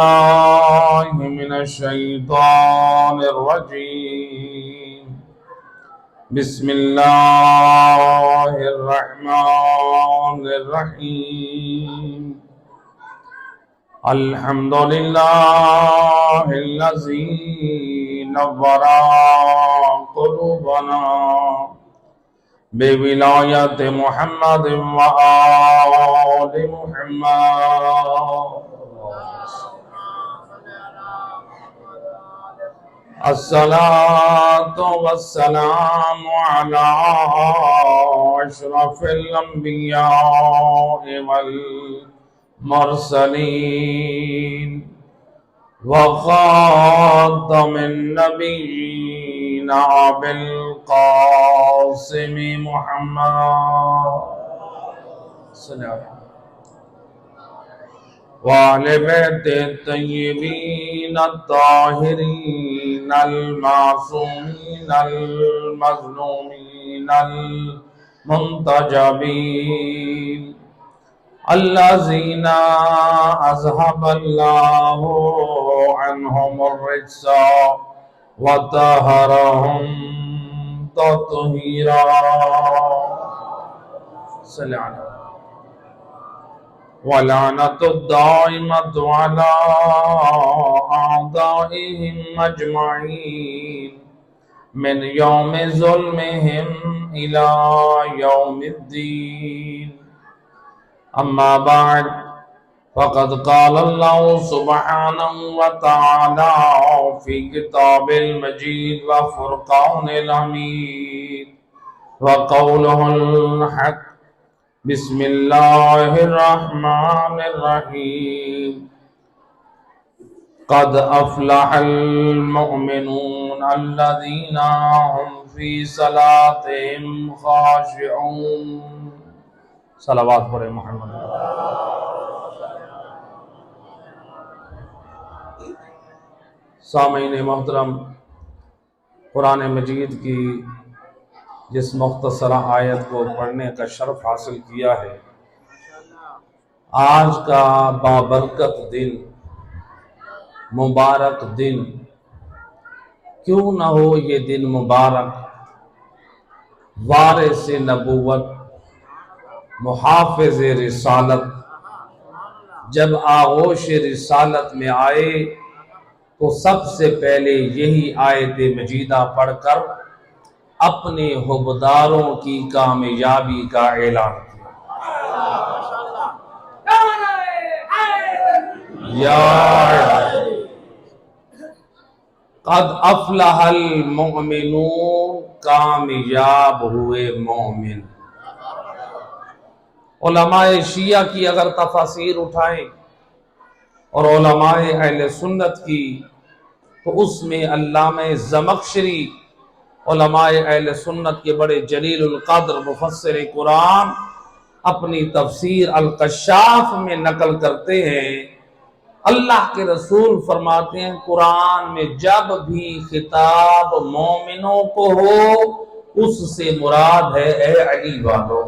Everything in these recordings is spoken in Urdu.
الله من الشيطان الرجيم. بسم الله الرحمن الرحيم. الحمد لله الذي نور قلوبنا بولاية محمد وآل محمد. الصلاة والسلام على أشرف الأنبياء والمرسلين وخاتم النبيين أبي القاسم محمد صلى الله عليه وسلم وآل بیت الطیبین الطاہرین المعصومین المظلومین المنتجبین الذین اذهب اللہ عنہم الرجس وطہرہم تطہیرا. صلی اللہ علیہ وسلم. وَلَعْنَةُ الدَّائِمَةُ عَلَىٰ أَعْدَائِهِمْ أَجْمَعِينَ مِنْ يَوْمِ ظُلْمِهِمْ إِلَىٰ يَوْمِ الدِّينِ. أَمَّا بَعْدُ فَقَدْ قَالَ اللَّهُ سُبْحَانَهُ وَتَعَالَىٰ فِي كِتَابِ الْمَجِيدِ وَفُرْقَانِ الْحَمِيدِ وَقَوْلُهُ الْحَقِّ. بسم اللہ الرحمن الرحیم. قد افلح المؤمنون الذین هم فی صلاتهم خاشعون. صلوات پڑھیں محمد. سامعین محترم، قرآن مجید کی جس مختصرہ آیت کو پڑھنے کا شرف حاصل کیا ہے، آج کا بابرکت دن، مبارک دن، کیوں نہ ہو یہ دن مبارک، وارث نبوت، محافظ رسالت جب آغوش رسالت میں آئے تو سب سے پہلے یہی آیت مجیدہ پڑھ کر اپنے حبداروں کی کامیابی کا اعلان کیا. قد افلح المؤمنون، کامیاب ہوئے مومن. علماء شیعہ کی اگر تفاسیر اٹھائیں اور علماء اہل سنت کی، تو اس میں علامہ زمخشری، علماء اہل سنت کے بڑے جلیل القدر مفسر قرآن، اپنی تفسیر الکشاف میں نقل کرتے ہیں، اللہ کے رسول فرماتے ہیں قرآن میں جب بھی خطاب مومنوں کو ہو اس سے مراد ہے اے علی والو.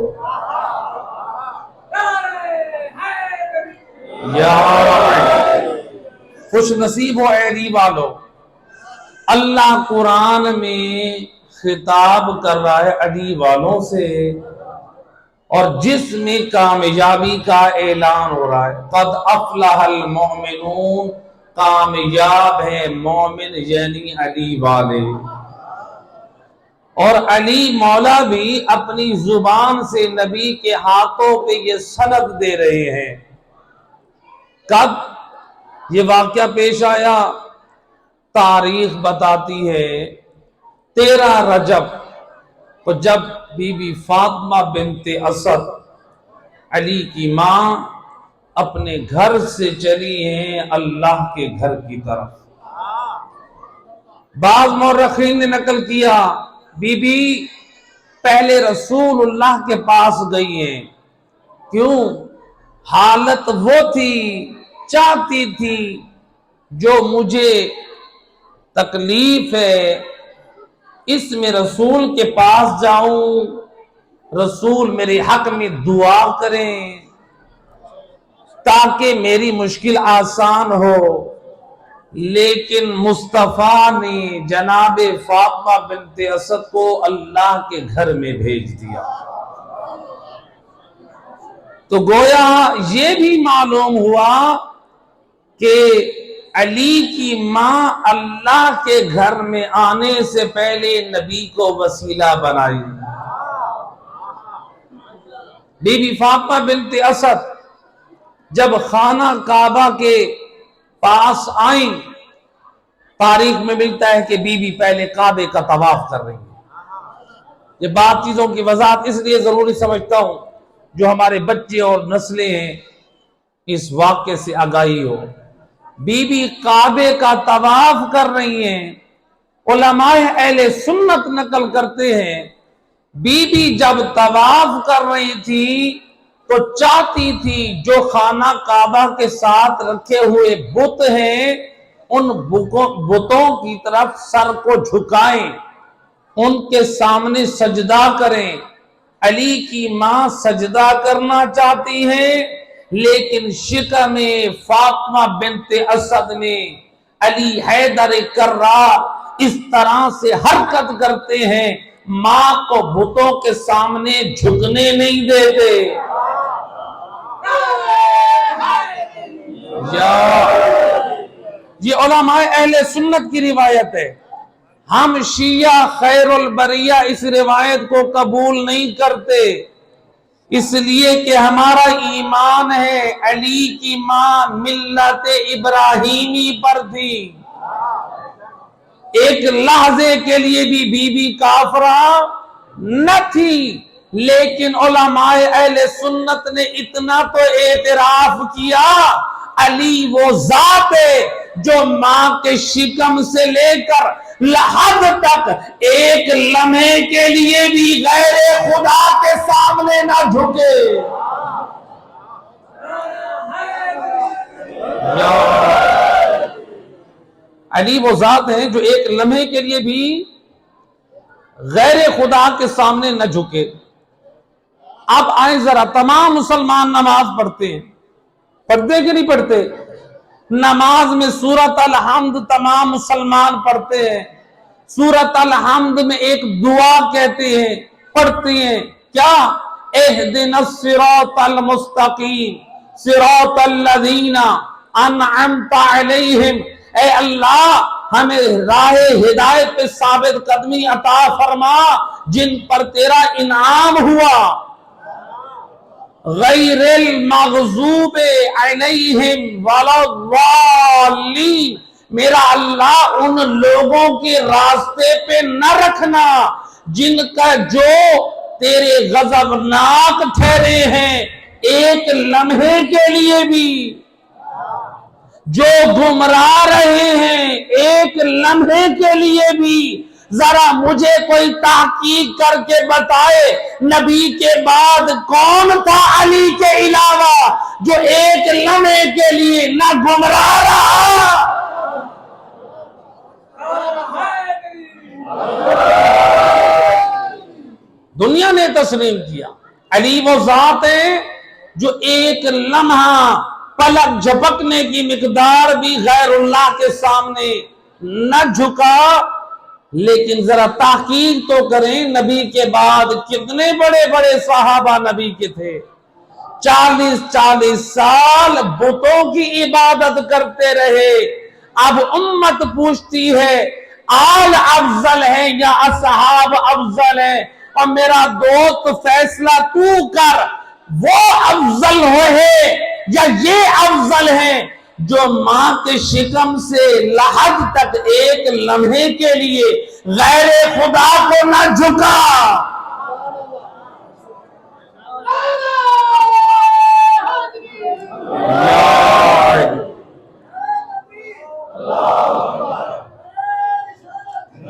یا خوش نصیب ہو اے علی والو. اللہ قرآن میں خطاب کر رہا ہے علی والوں سے، اور جس میں کامیابی کا اعلان ہو رہا ہے. قد افلح المؤمنون، کامیاب ہیں مومن یعنی علی والے. اور علی مولا بھی اپنی زبان سے نبی کے ہاتھوں پہ یہ سند دے رہے ہیں. کب یہ واقعہ پیش آیا؟ تاریخ بتاتی ہے 13 رجب کو، جب بی بی فاطمہ بنت اسد علی کی ماں اپنے گھر سے چلی ہیں اللہ کے گھر کی طرف. بعض مورخین نے نقل کیا بی بی پہلے رسول اللہ کے پاس گئی ہیں. کیوں؟ حالت وہ تھی، چاہتی تھی جو مجھے تکلیف ہے اس میں رسول کے پاس جاؤں، رسول میرے حق میں دعا کریں. تاکہ میری مشکل آسان ہو، لیکن مصطفیٰ نے جناب فاطمہ بنت اسد کو اللہ کے گھر میں بھیج دیا۔ تو گویا یہ بھی معلوم ہوا کہ علی کی ماں اللہ کے گھر میں آنے سے پہلے نبی کو وسیلہ بنائی۔ بی بی فاطمہ بنت اسد جب خانہ کعبہ کے پاس آئیں، تاریخ میں ملتا ہے کہ بی بی پہلے کعبے کا طواف کر رہی ہیں۔ یہ بات چیزوں کی وضاحت اس لیے ضروری سمجھتا ہوں جو ہمارے بچے اور نسلیں ہیں اس واقعے سے آگاہی ہو۔ بی بی کعبے کا طواف کر رہی ہیں۔ علماء اہل سنت نقل کرتے ہیں بی بی جب طواف کر رہی تھی تو چاہتی تھی جو خانہ کعبہ کے ساتھ رکھے ہوئے بت ہیں ان بتوں کی طرف سر کو جھکائیں، ان کے سامنے سجدہ کریں۔ علی کی ماں سجدہ کرنا چاہتی ہیں، لیکن شکم فاطمہ بنت اسد نے علی حیدر کرار اس طرح سے حرکت کرتے ہیں ماں کو بتوں کے سامنے جھکنے نہیں دیتے۔ یہ علماء اہل سنت کی روایت ہے۔ ہم شیعہ خیر البریہ اس روایت کو قبول نہیں کرتے، اس لیے کہ ہمارا ایمان ہے علی کی ماں ملت ابراہیمی پر تھی۔ ایک لحظے کے لیے بھی بی بی کافرہ نہ تھی، لیکن علماء اہل سنت نے اتنا تو اعتراف کیا علی وہ ذات ہے جو ماں کے شکم سے لے کر لحد تک ایک لمحے کے لیے بھی غیر خدا کے سامنے نہ جھکے۔ علی وہ ذات ہیں جو ایک لمحے کے لیے بھی غیر خدا کے سامنے نہ جھکے۔ اب آئیں ذرا، تمام مسلمان نماز پڑھتے ہیں، پڑھتے کہ نہیں پڑھتے؟ نماز میں سورۃ الحمد تمام مسلمان پڑھتے ہیں۔ سورۃ الحمد میں ایک دعا کہتے ہیں، پڑھتے ہیں کیا؟ اہدنا الصراط المستقیم صراط الذین انعمت علیہم، اے اللہ ہمیں راہ ہدایت پہ ثابت قدمی عطا فرما جن پر تیرا انعام ہوا، غیر المغضوب علیہم ولا الضالین، میرا اللہ ان لوگوں کے راستے پہ نہ رکھنا جن کا جو تیرے غضبناک ٹھہرے ہیں ایک لمحے کے لیے بھی، جو گمراہ رہے ہیں ایک لمحے کے لیے بھی۔ ذرا مجھے کوئی تحقیق کر کے بتائے نبی کے بعد کون تھا علی کے علاوہ جو ایک لمحے کے لیے نہ گمراہ رہا۔ دنیا نے تسلیم کیا علی وہ ذات ہے جو ایک لمحہ پلک جھپکنے کی مقدار بھی غیر اللہ کے سامنے نہ جھکا۔ لیکن ذرا تحقیق تو کریں نبی کے بعد کتنے بڑے بڑے صحابہ نبی کے تھے، 40 سال بتوں کی عبادت کرتے رہے۔ اب امت پوچھتی ہے آل افضل ہے یا اصحاب افضل ہے؟ اور میرا دوست فیصلہ تو کر، وہ افضل ہے یا یہ افضل ہے جو ماں کے شکم سے لحد تک ایک لمحے کے لیے غیر خدا کو نہ جھکا۔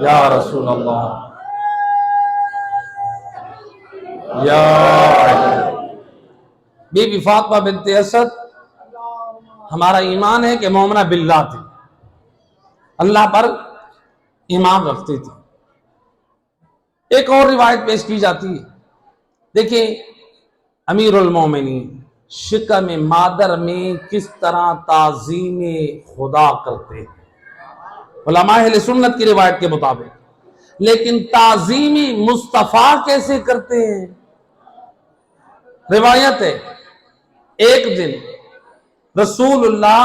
یا رسول اللہ، یا بی بی فاطمہ بنت اسد ہمارا ایمان ہے کہ مومنہ باللہ تھی، اللہ پر ایمان رکھتی تھی۔ ایک اور روایت پیش کی جاتی ہے، دیکھیں امیر المومنین شکم مادر میں کس طرح تعظیم خدا کرتے ہیں علماء اہل سنت کی روایت کے مطابق، لیکن تعظیم مصطفیٰ کیسے کرتے ہیں؟ روایت ہے ایک دن رسول اللہ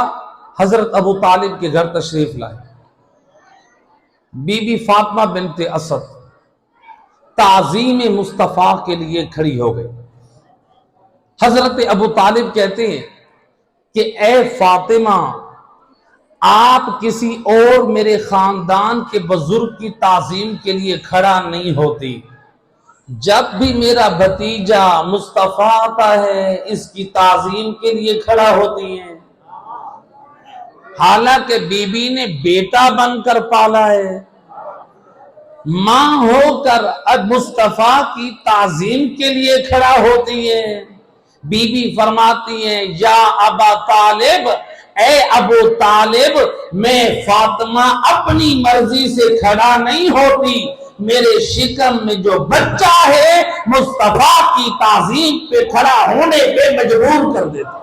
حضرت ابو طالب کے گھر تشریف لائے، بی بی فاطمہ بنت اسد تعظیم مصطفیٰ کے لیے کھڑی ہو گئی۔ حضرت ابو طالب کہتے ہیں کہ اے فاطمہ، آپ کسی اور میرے خاندان کے بزرگ کی تعظیم کے لیے کھڑا نہیں ہوتی، جب بھی میرا بھتیجا مصطفیٰ آتا ہے اس کی تعظیم کے لیے کھڑا ہوتی ہیں۔ حالانکہ بی بی نے بیٹا بن کر پالا ہے، ماں ہو کر اب مصطفیٰ کی تعظیم کے لیے کھڑا ہوتی ہے۔ بی بی فرماتی ہیں یا ابا طالب، اے ابو طالب، میں فاطمہ اپنی مرضی سے کھڑا نہیں ہوتی، میرے شکم میں جو بچہ ہے مصطفیٰ کی تعظیم پہ کھڑا ہونے پہ مجبور کر دیتا۔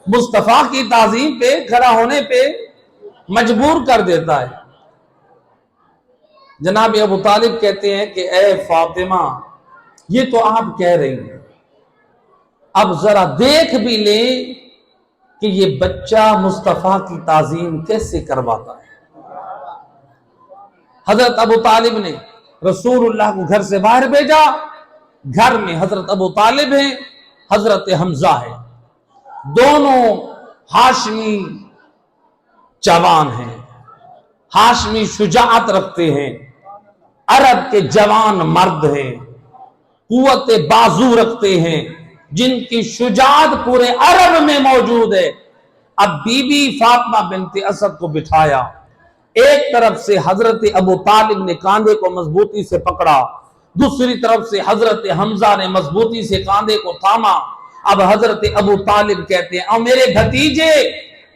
مصطفیٰ کی تعظیم پہ کھڑا ہونے پہ مجبور کر دیتا ہے۔ جناب ابو طالب کہتے ہیں کہ اے فاطمہ، یہ تو آپ کہہ رہی ہیں، اب ذرا دیکھ بھی لیں کہ یہ بچہ مصطفیٰ کی تعظیم کیسے کرواتا ہے۔ حضرت ابو طالب نے رسول اللہ کو گھر سے باہر بھیجا۔ گھر میں حضرت ابو طالب ہیں، حضرت حمزہ ہے، دونوں ہاشمی جوان ہیں، ہاشمی شجاعت رکھتے ہیں، عرب کے جوان مرد ہیں، قوت بازو رکھتے ہیں، جن کی شجاعت پورے عرب میں موجود ہے۔ اب بی بی فاطمہ بنت اسد کو بٹھایا، ایک طرف سے حضرت ابو طالب نے کاندھے کو مضبوطی سے پکڑا، دوسری طرف سے حضرت حمزہ نے مضبوطی سے کاندھے کو تھاما۔ اب حضرت ابو طالب کہتے ہیں او میرے بھتیجے،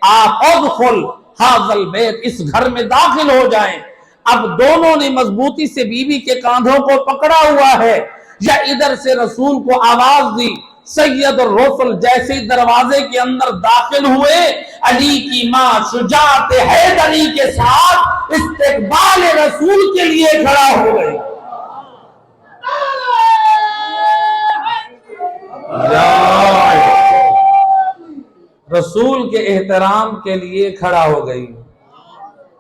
آپ ادخل ھذا البیت، اس گھر میں داخل ہو جائیں۔ اب دونوں نے مضبوطی سے بی بی کے کاندھوں کو پکڑا ہوا ہے، یا ادھر سے رسول کو آواز دی۔ سید الرسل جیسے دروازے کے اندر داخل ہوئے، علی کی ماں شجاعت حیدری کے ساتھ استقبال رسول کے لیے کھڑا ہو گئی۔ رسول کے احترام کے لیے کھڑا ہو گئی،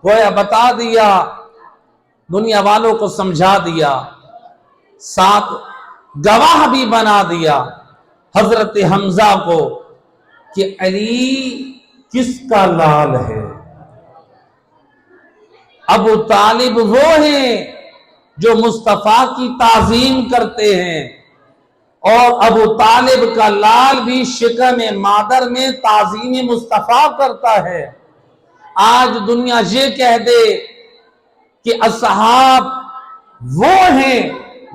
گویا بتا دیا، دنیا والوں کو سمجھا دیا، ساتھ گواہ بھی بنا دیا حضرت حمزہ کو کہ علی کس کا لال ہے۔ ابو طالب وہ ہیں جو مصطفیٰ کی تعظیم کرتے ہیں، اور ابو طالب کا لال بھی شکم مادر میں تعظیم مصطفیٰ کرتا ہے۔ آج دنیا یہ کہہ دے کہ اصحاب وہ ہیں،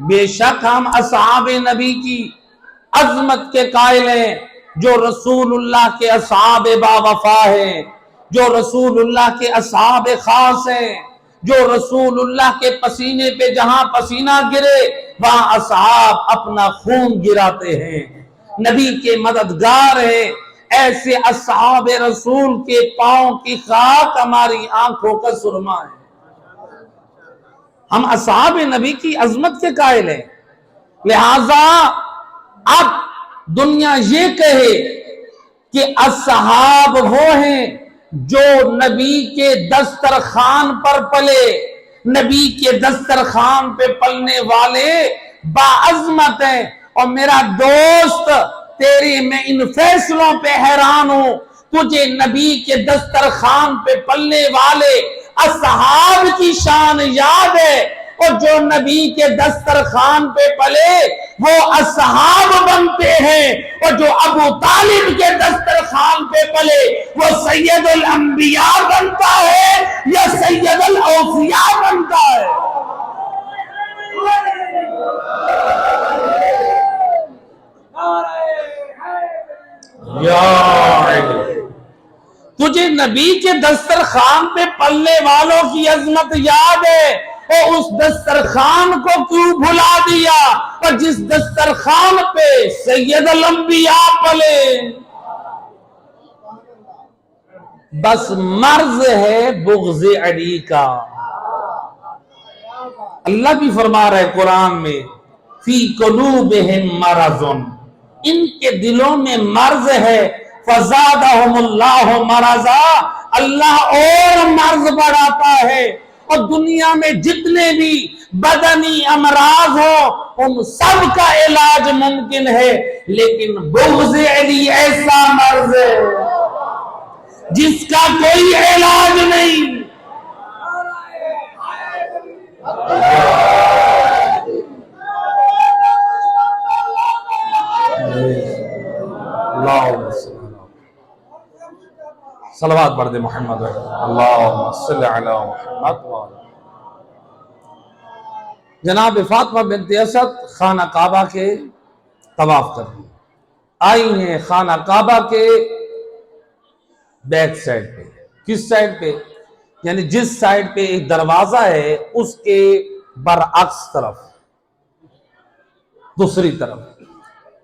بے شک ہم اصحاب نبی کی عظمت کے قائل ہیں، جو رسول اللہ کے اصحاب با وفا ہیں، جو رسول اللہ کے اصحاب خاص ہیں، جو رسول اللہ کے پسینے پہ جہاں پسینہ گرے وہاں اصحاب اپنا خون گراتے ہیں، نبی کے مددگار ہیں۔ ایسے اصحاب رسول کے پاؤں کی خاک ہماری آنکھوں کا سرما ہے۔ ہم اصحاب نبی کی عظمت کے قائل ہیں، لہذا اب دنیا یہ کہے کہ اصحاب وہ ہیں جو نبی کے دسترخوان پر پلے، نبی کے دسترخوان پہ پلنے والے باعظمت ہیں۔ اور میرا دوست، تیری میں ان فیصلوں پہ حیران ہوں، تجھے نبی کے دسترخوان پہ پلنے والے اصحاب کی شان یاد ہے، اور جو نبی کے دسترخوان پہ پلے وہ اصحاب بنتے ہیں، اور جو ابو طالب کے دسترخوان پہ پلے وہ سید الانبیاء بنتا ہے یا سید الاوفیاء بنتا ہے۔ تجھے نبی کے دسترخوان پہ پلنے والوں کی عظمت یاد ہے، اور اس دسترخوان کو کیوں بھلا دیا؟ اور جس دسترخوان پہ سید الانبیاء پلے، بس مرض ہے بغض علی کا۔ اللہ بھی فرما رہے قرآن میں فی قلوبہم مرض، ان کے دلوں میں مرض ہے، فزادہم اللہ مرضا، اللہ اور مرض بڑھاتا ہے۔ اور دنیا میں جتنے بھی بدنی امراض ہو ان سب کا علاج ممکن ہے، لیکن بغض علی ایسا مرض ہے جس کا کوئی علاج نہیں۔ صلوات پڑھ دے محمد، اللہم صلی علی محمد۔ جناب فاطمہ بنت اسد خانہ کعبہ کے طواف کر رہی آئی ہیں خانہ کعبہ کے بیک سائڈ پہ۔ کس سائڈ پہ؟ یعنی جس سائڈ پہ ایک دروازہ ہے اس کے برعکس طرف، دوسری طرف،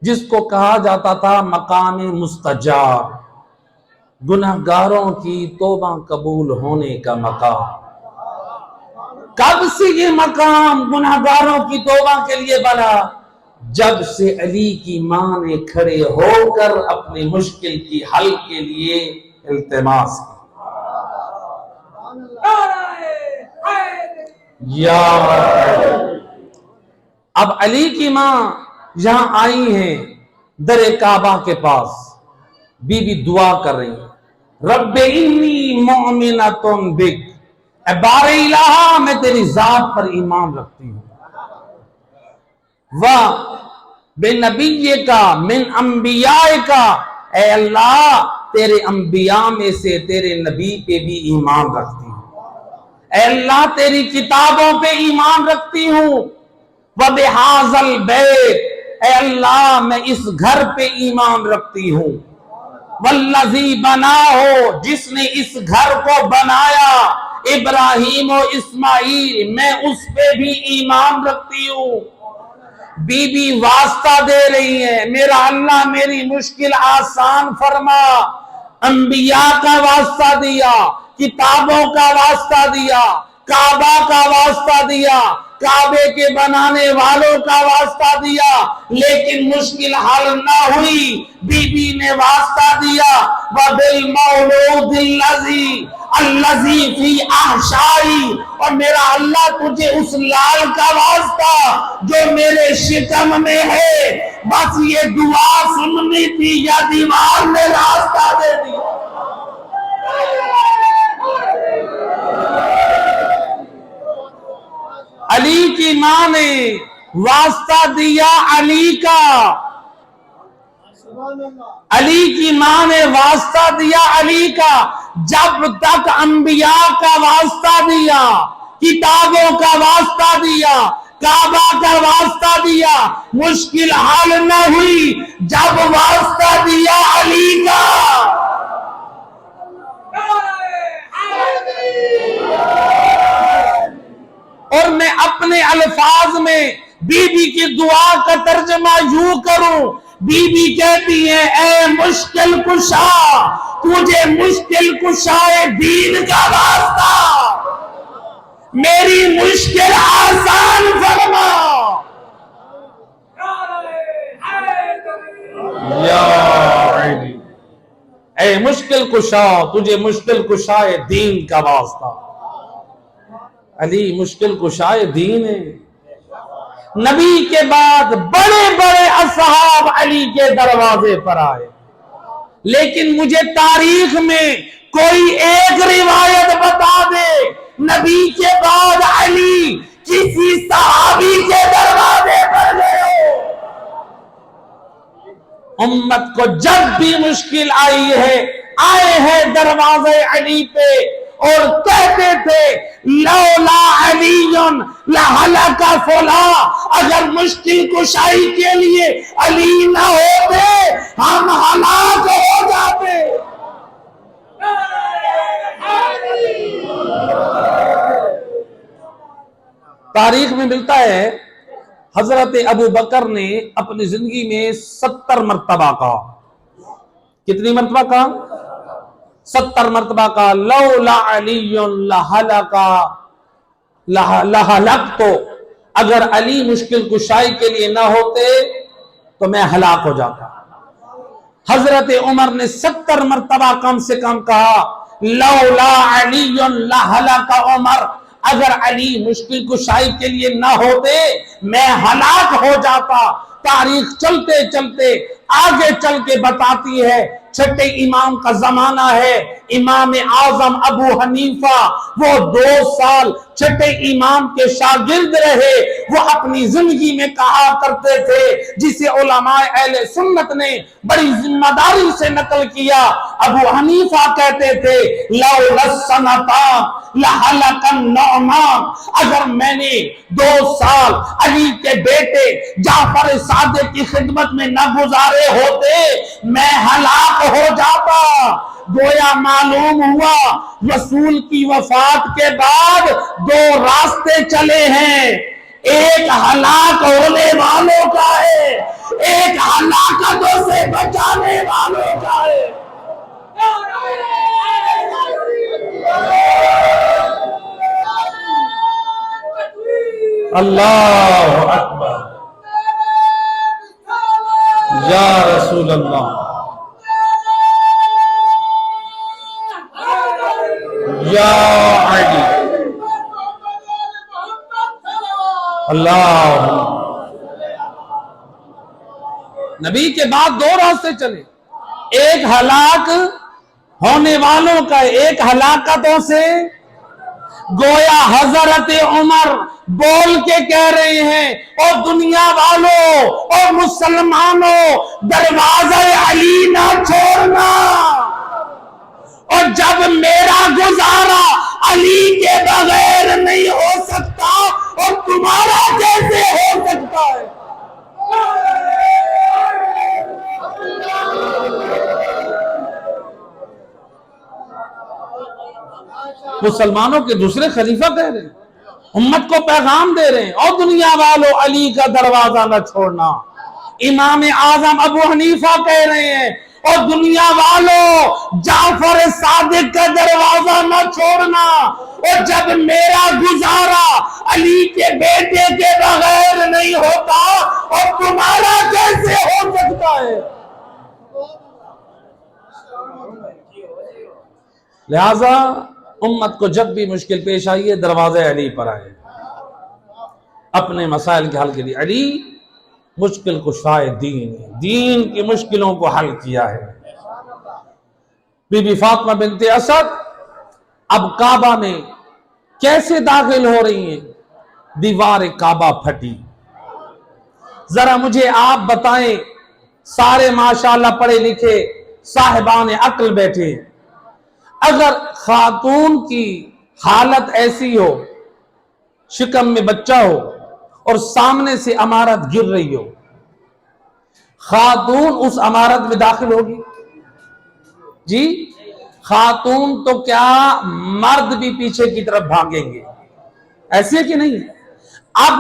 جس کو کہا جاتا تھا مقام مستجاب، گناہگاروں کی توبہ قبول ہونے کا مقام۔ کب سے یہ مقام گناہگاروں کی توبہ کے لیے بنا؟ جب سے علی کی ماں نے کھڑے ہو کر اپنی مشکل کی حل کے لیے التماس کی۔ یا اب علی کی ماں یہاں آئی ہیں در کعبہ کے پاس، بی بی دعا کر رہی ہیں، رب انی مؤمنۃ بک، اے بار الہ میں تیری ذات پر ایمان رکھتی ہوں، بنبی کا من انبیاء کا، اے اللہ تیرے انبیاء میں سے تیرے نبی پہ بھی ایمان رکھتی ہوں، اے اللہ تیری کتابوں پہ ایمان رکھتی ہوں، وَبِحَاذَ الْبَيْتِ، اے اللہ میں اس گھر پہ ایمان رکھتی ہوں، وَالَّذِي بَنَاهُ، جس نے اس گھر کو بنایا، ابراہیم و اسماعیل، میں اس پہ بھی ایمان رکھتی ہوں۔ بی بی واسطہ دے رہی ہے، میرا اللہ میری مشکل آسان فرما، انبیاء کا واسطہ دیا، کتابوں کا واسطہ دیا، کعبہ کا واسطہ دیا، کعبے کے بنانے والوں کا واسطہ دیا، لیکن مشکل حل نہ ہوئی۔ بی بی نے واسطہ دیا، وَبِالْمَوْلُودِ الَّذِي فِي أَحْشَائِي، اور میرا اللہ تجھے اس لال کا واسطہ جو میرے شکم میں ہے، بس یہ دعا سننی تھی یا دیوار نے راستہ دے دیا۔ علی کی ماں نے واسطہ دیا علی کا، علی کی ماں نے واسطہ دیا علی کا، جب تک انبیاء کا واسطہ دیا، کتابوں کا واسطہ دیا، کعبہ کا واسطہ دیا، مشکل حل نہ ہوئی، جب واسطہ دیا علی کا۔ اور میں اپنے الفاظ میں بی بی کی دعا کا ترجمہ یوں کروں، بی بی کہتی ہے، اے مشکل کشا، تجھے مشکل کشائے دین کا واسطہ، میری مشکل آسان فرما۔ یا علی، اے مشکل کشا، تجھے مشکل کشائے دین کا واسطہ۔ علی مشکل کشائے دین ہے۔ نبی کے بعد بڑے بڑے اصحاب علی کے دروازے پر آئے، لیکن مجھے تاریخ میں کوئی ایک روایت بتا دے نبی کے بعد علی کسی صحابی کے دروازے پر گئے۔ امت کو جب بھی مشکل آئی ہے آئے ہیں دروازے علی پہ، اور کہتے تھے لولا علی لہلک فلاں، اگر مشکل کشائی کے لیے علی نہ ہوتے ہم ہلاک ہو جاتے۔ تاریخ میں ملتا ہے حضرت ابو بکر نے اپنی زندگی میں 70 مرتبہ کہا. کتنی مرتبہ کہا؟ 70 مرتبہ کہا لولا علی لہلکت، اگر علی مشکل کشائی کے لیے نہ ہوتے تو میں ہلاک ہو جاتا. حضرت عمر نے 70 مرتبہ کم سے کم کہا لولا علی لہلک عمر، اگر علی مشکل کشائی کے لیے نہ ہوتے میں ہلاک ہو جاتا. تاریخ چلتے چلتے آگے چل کے بتاتی ہے چھٹے امام کا زمانہ ہے، امام اعظم ابو حنیفہ وہ 2 سال چھٹے امام کے شاگرد رہے. وہ اپنی زندگی میں کہا کرتے تھے جسے علماء اہل سنت نے بڑی ذمہ داری سے نقل کیا. ابو حنیفہ کہتے تھے لولا السنتان لہلک النعمان، اگر میں نے 2 سال علی کے بیٹے جعفر صادق کی خدمت میں نہ گزارے ہوتے میں ہلاک ہو جاتا. گویا معلوم ہوا رسول کی وفات کے بعد 2 راستے چلے ہیں، ایک ہلاک ہونے والوں کا ہے، ایک ہلاکتوں سے بچانے والوں کا ہے. اللہ اکبر یا رسول اللہ یا علی اللہ. نبی کے بعد 2 راستے چلے، ایک ہلاک ہونے والوں کا، ایک ہلاکتوں سے. گویا حضرت عمر بول کے کہہ رہے ہیں اور دنیا والوں اور مسلمانوں دروازہ علی نہ چھوڑنا، اور جب میرا گزارا علی کے بغیر نہیں ہو سکتا اور تمہارا کیسے ہو سکتا ہے. مسلمانوں کے دوسرے خلیفہ کہہ رہے ہیں، امت کو پیغام دے رہے ہیں اور دنیا والوں علی کا دروازہ نہ چھوڑنا. امام اعظم ابو حنیفہ کہہ رہے ہیں اور دنیا والوں جعفر صادق کا دروازہ نہ چھوڑنا، اور جب میرا گزارا علی کے بیٹے کے بغیر نہیں ہوتا اور تمہارا کیسے ہو سکتا ہے. لہذا امت کو جب بھی مشکل پیش آئی ہے دروازے علی پر آئے، اپنے مسائل کے حل کے لیے. علی مشکل کشائے دین ہے، دین کی مشکلوں کو حل کیا ہے. بی بی فاطمہ بنت اسد اب کعبہ میں کیسے داخل ہو رہی ہیں؟ دیوار کعبہ پھٹی. ذرا مجھے آپ بتائیں، سارے ماشاءاللہ پڑھے لکھے صاحبان عقل بیٹھے، اگر خاتون کی حالت ایسی ہو، شکم میں بچہ ہو اور سامنے سے عمارت گر رہی ہو، خاتون اس عمارت میں داخل ہوگی؟ جی خاتون تو کیا مرد بھی پیچھے کی طرف بھاگیں گے، ایسے کہ نہیں؟ اب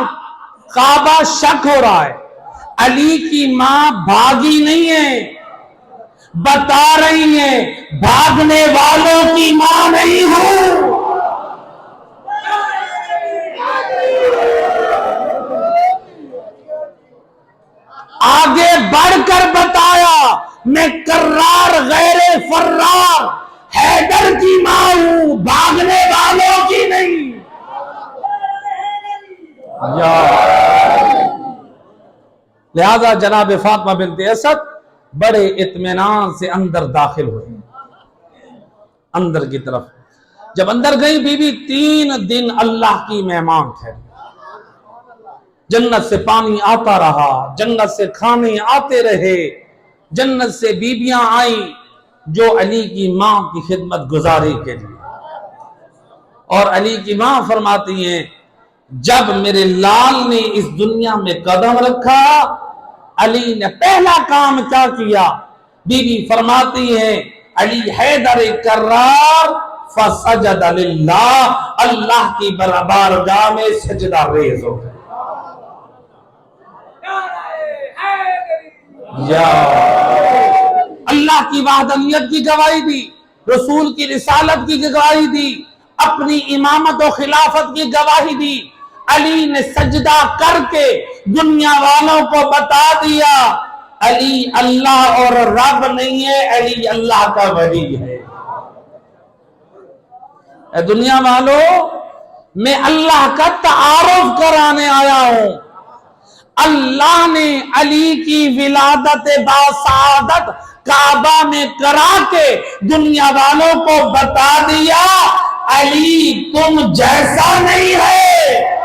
کعبہ شک ہو رہا ہے، علی کی ماں بھاگی نہیں ہے، بتا رہی ہیں بھاگنے والوں کی ماں نہیں ہوں. آگے بڑھ کر بتایا میں کرار غیر فرار حیدر کی ماں ہوں، بھاگنے والوں کی نہیں. لہذا جناب فاطمہ بنت اسد بڑے اطمینان سے اندر داخل ہوئے، اندر کی طرف. جب اندر گئی بی بی 3 دن اللہ کی مہمان ٹھہری. جنت سے پانی آتا رہا، جنت سے کھانے آتے رہے، جنت سے بیبیاں آئیں جو علی کی ماں کی خدمت گزاری کے لیے. اور علی کی ماں فرماتی ہیں جب میرے لال نے اس دنیا میں قدم رکھا علی نے پہلا کام کیا کیا؟ بی بی فرماتی ہیں علی حیدر کرار فسجد للہ، اللہ کی بارگاہ میں سجدہ ریز ہو گئے۔ یا اللہ کی وحدانیت کی گواہی دی، رسول کی رسالت کی گواہی دی، اپنی امامت و خلافت کی گواہی دی۔ علی نے سجدہ کر کے دنیا والوں کو بتا دیا علی اللہ اور رب نہیں ہے، علی اللہ کا ولی ہے۔ اے دنیا والوں، میں اللہ کا تعارف کرانے آیا ہوں۔ اللہ نے علی کی ولادت باسعادت کعبہ میں کرا کے دنیا والوں کو بتا دیا علی تم جیسا نہیں ہے۔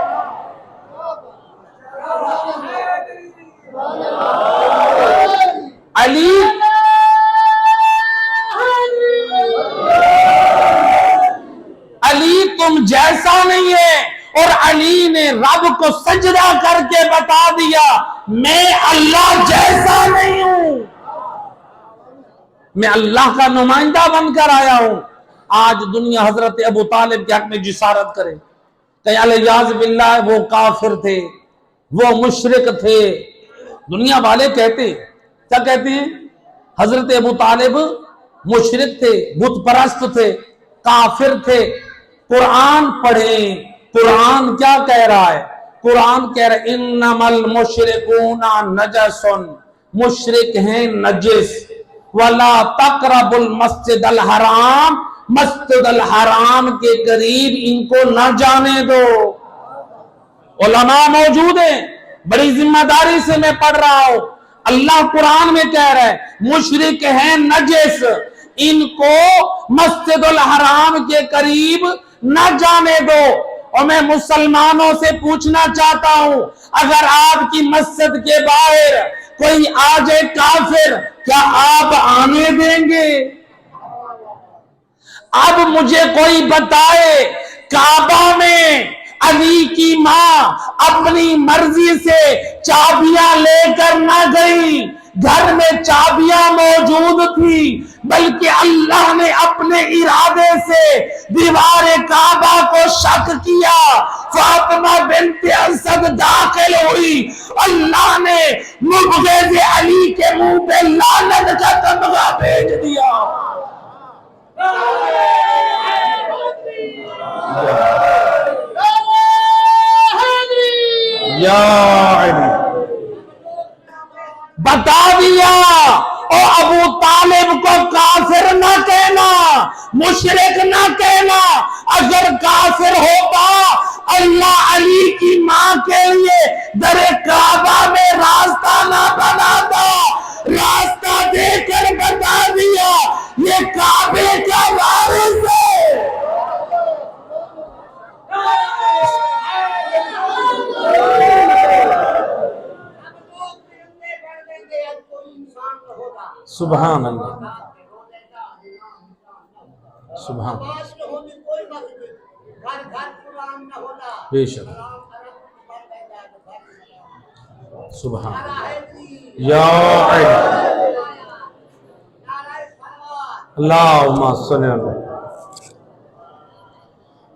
علی تم جیسا نہیں ہے، اور علی نے رب کو سجدہ کر کے بتا دیا میں اللہ جیسا نہیں ہوں، میں اللہ کا نمائندہ بن کر آیا ہوں۔ آج دنیا حضرت ابو طالب کے حق میں جسارت کرے کہ الیاذ باللہ وہ کافر تھے، وہ مشرک تھے۔ دنیا والے کہتے کیا کہتے ہیں؟ حضرت ابو طالب مشرک تھے، بت پرست تھے، کافر تھے۔ قرآن پڑھیں، قرآن کیا کہہ رہا ہے؟ قرآن کہہ رہا ہے انما المشرکون نجس، مشرک ہیں نجس، ولا تقربوا المسجد الحرام، مسجد الحرام کے قریب ان کو نہ جانے دو۔ علماء موجود ہیں، بڑی ذمہ داری سے میں پڑھ رہا ہوں۔ اللہ قرآن میں کہہ رہا ہے مشرک ہیں نجس، ان کو مسجد الحرام کے قریب نہ جانے دو۔ اور میں مسلمانوں سے پوچھنا چاہتا ہوں اگر آپ کی مسجد کے باہر کوئی آ جائے کافر، کیا آپ آنے دیں گے؟ اب مجھے کوئی بتائے کعبہ میں علی کی ماں اپنی مرضی سے چابیاں لے کر نہ گئی، گھر میں چابیاں موجود تھی، بلکہ اللہ نے اپنے ارادے سے دیوار کعبہ کو شق کیا۔ فاطمہ بنت اسد داخل ہوئی، اللہ نے مبغض علی کے منہ پہ لعنت کا تمغہ بھیج دیا۔ یا علی بتا دیا، اور ابو طالب کو کافر نہ کہنا، مشرک نہ کہنا۔ اگر کافر ہوتا اللہ علی کی ماں کے لیے در کعبہ میں راستہ نہ بناتا، راستہ دے کر بتا دیا یہ کعبے کا وارث ہے۔ سبحان اللہ، سبحان بے شک، سبحان یا اللہم صلی اللہ۔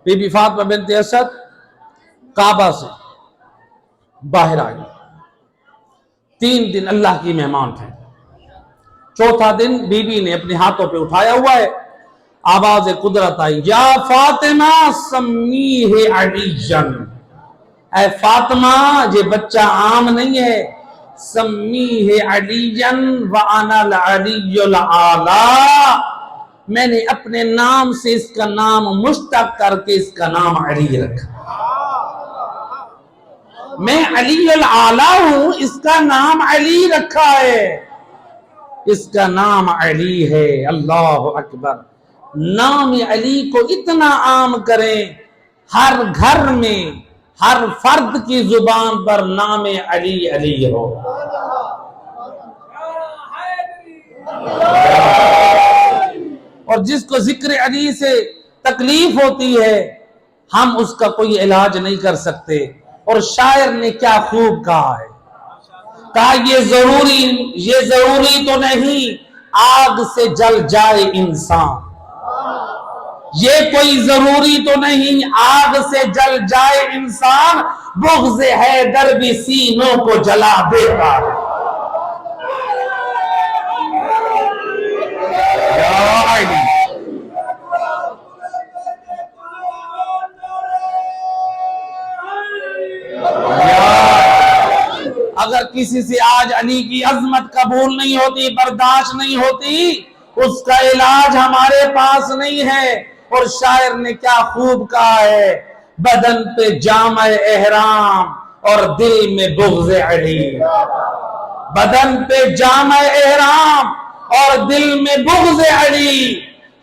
بی بی فاطمہ بنت اسد کعبہ سے باہر آئی، 3 دن اللہ کی مہمان تھے۔ چوتھا دن بی بی نے اپنے ہاتھوں پہ اٹھایا ہوا ہے، آواز قدرت آئی یا فاطمہ سمیہ علیجن، اے فاطمہ یہ بچہ عام نہیں ہے، سمیہ علیجن وانا العلی الاعلی، میں نے اپنے نام سے اس کا نام مشتق کر کے اس کا نام علی رکھا، میں علی الاعلی ہوں، اس کا نام علی رکھا ہے، اس کا نام علی ہے۔ اللہ اکبر۔ نام علی کو اتنا عام کریں ہر گھر میں ہر فرد کی زبان پر نام علی علی ہو۔ اور جس کو ذکر علی سے تکلیف ہوتی ہے ہم اس کا کوئی علاج نہیں کر سکتے۔ اور شاعر نے کیا خوب کہا ہے، کہا یہ ضروری تو نہیں آگ سے جل جائے انسان، یہ کوئی ضروری تو نہیں آگ سے جل جائے انسان، بغض حیدر بھی سینوں کو جلا دیتا ہے۔ اگر کسی سے آج علی کی عظمت قبول نہیں ہوتی، برداشت نہیں ہوتی، اس کا علاج ہمارے پاس نہیں ہے۔ اور شاعر نے کیا خوب کہا ہے، بدن پہ جامع احرام اور دل میں بغض علی، بدن پہ جامع احرام اور دل میں بغض علی،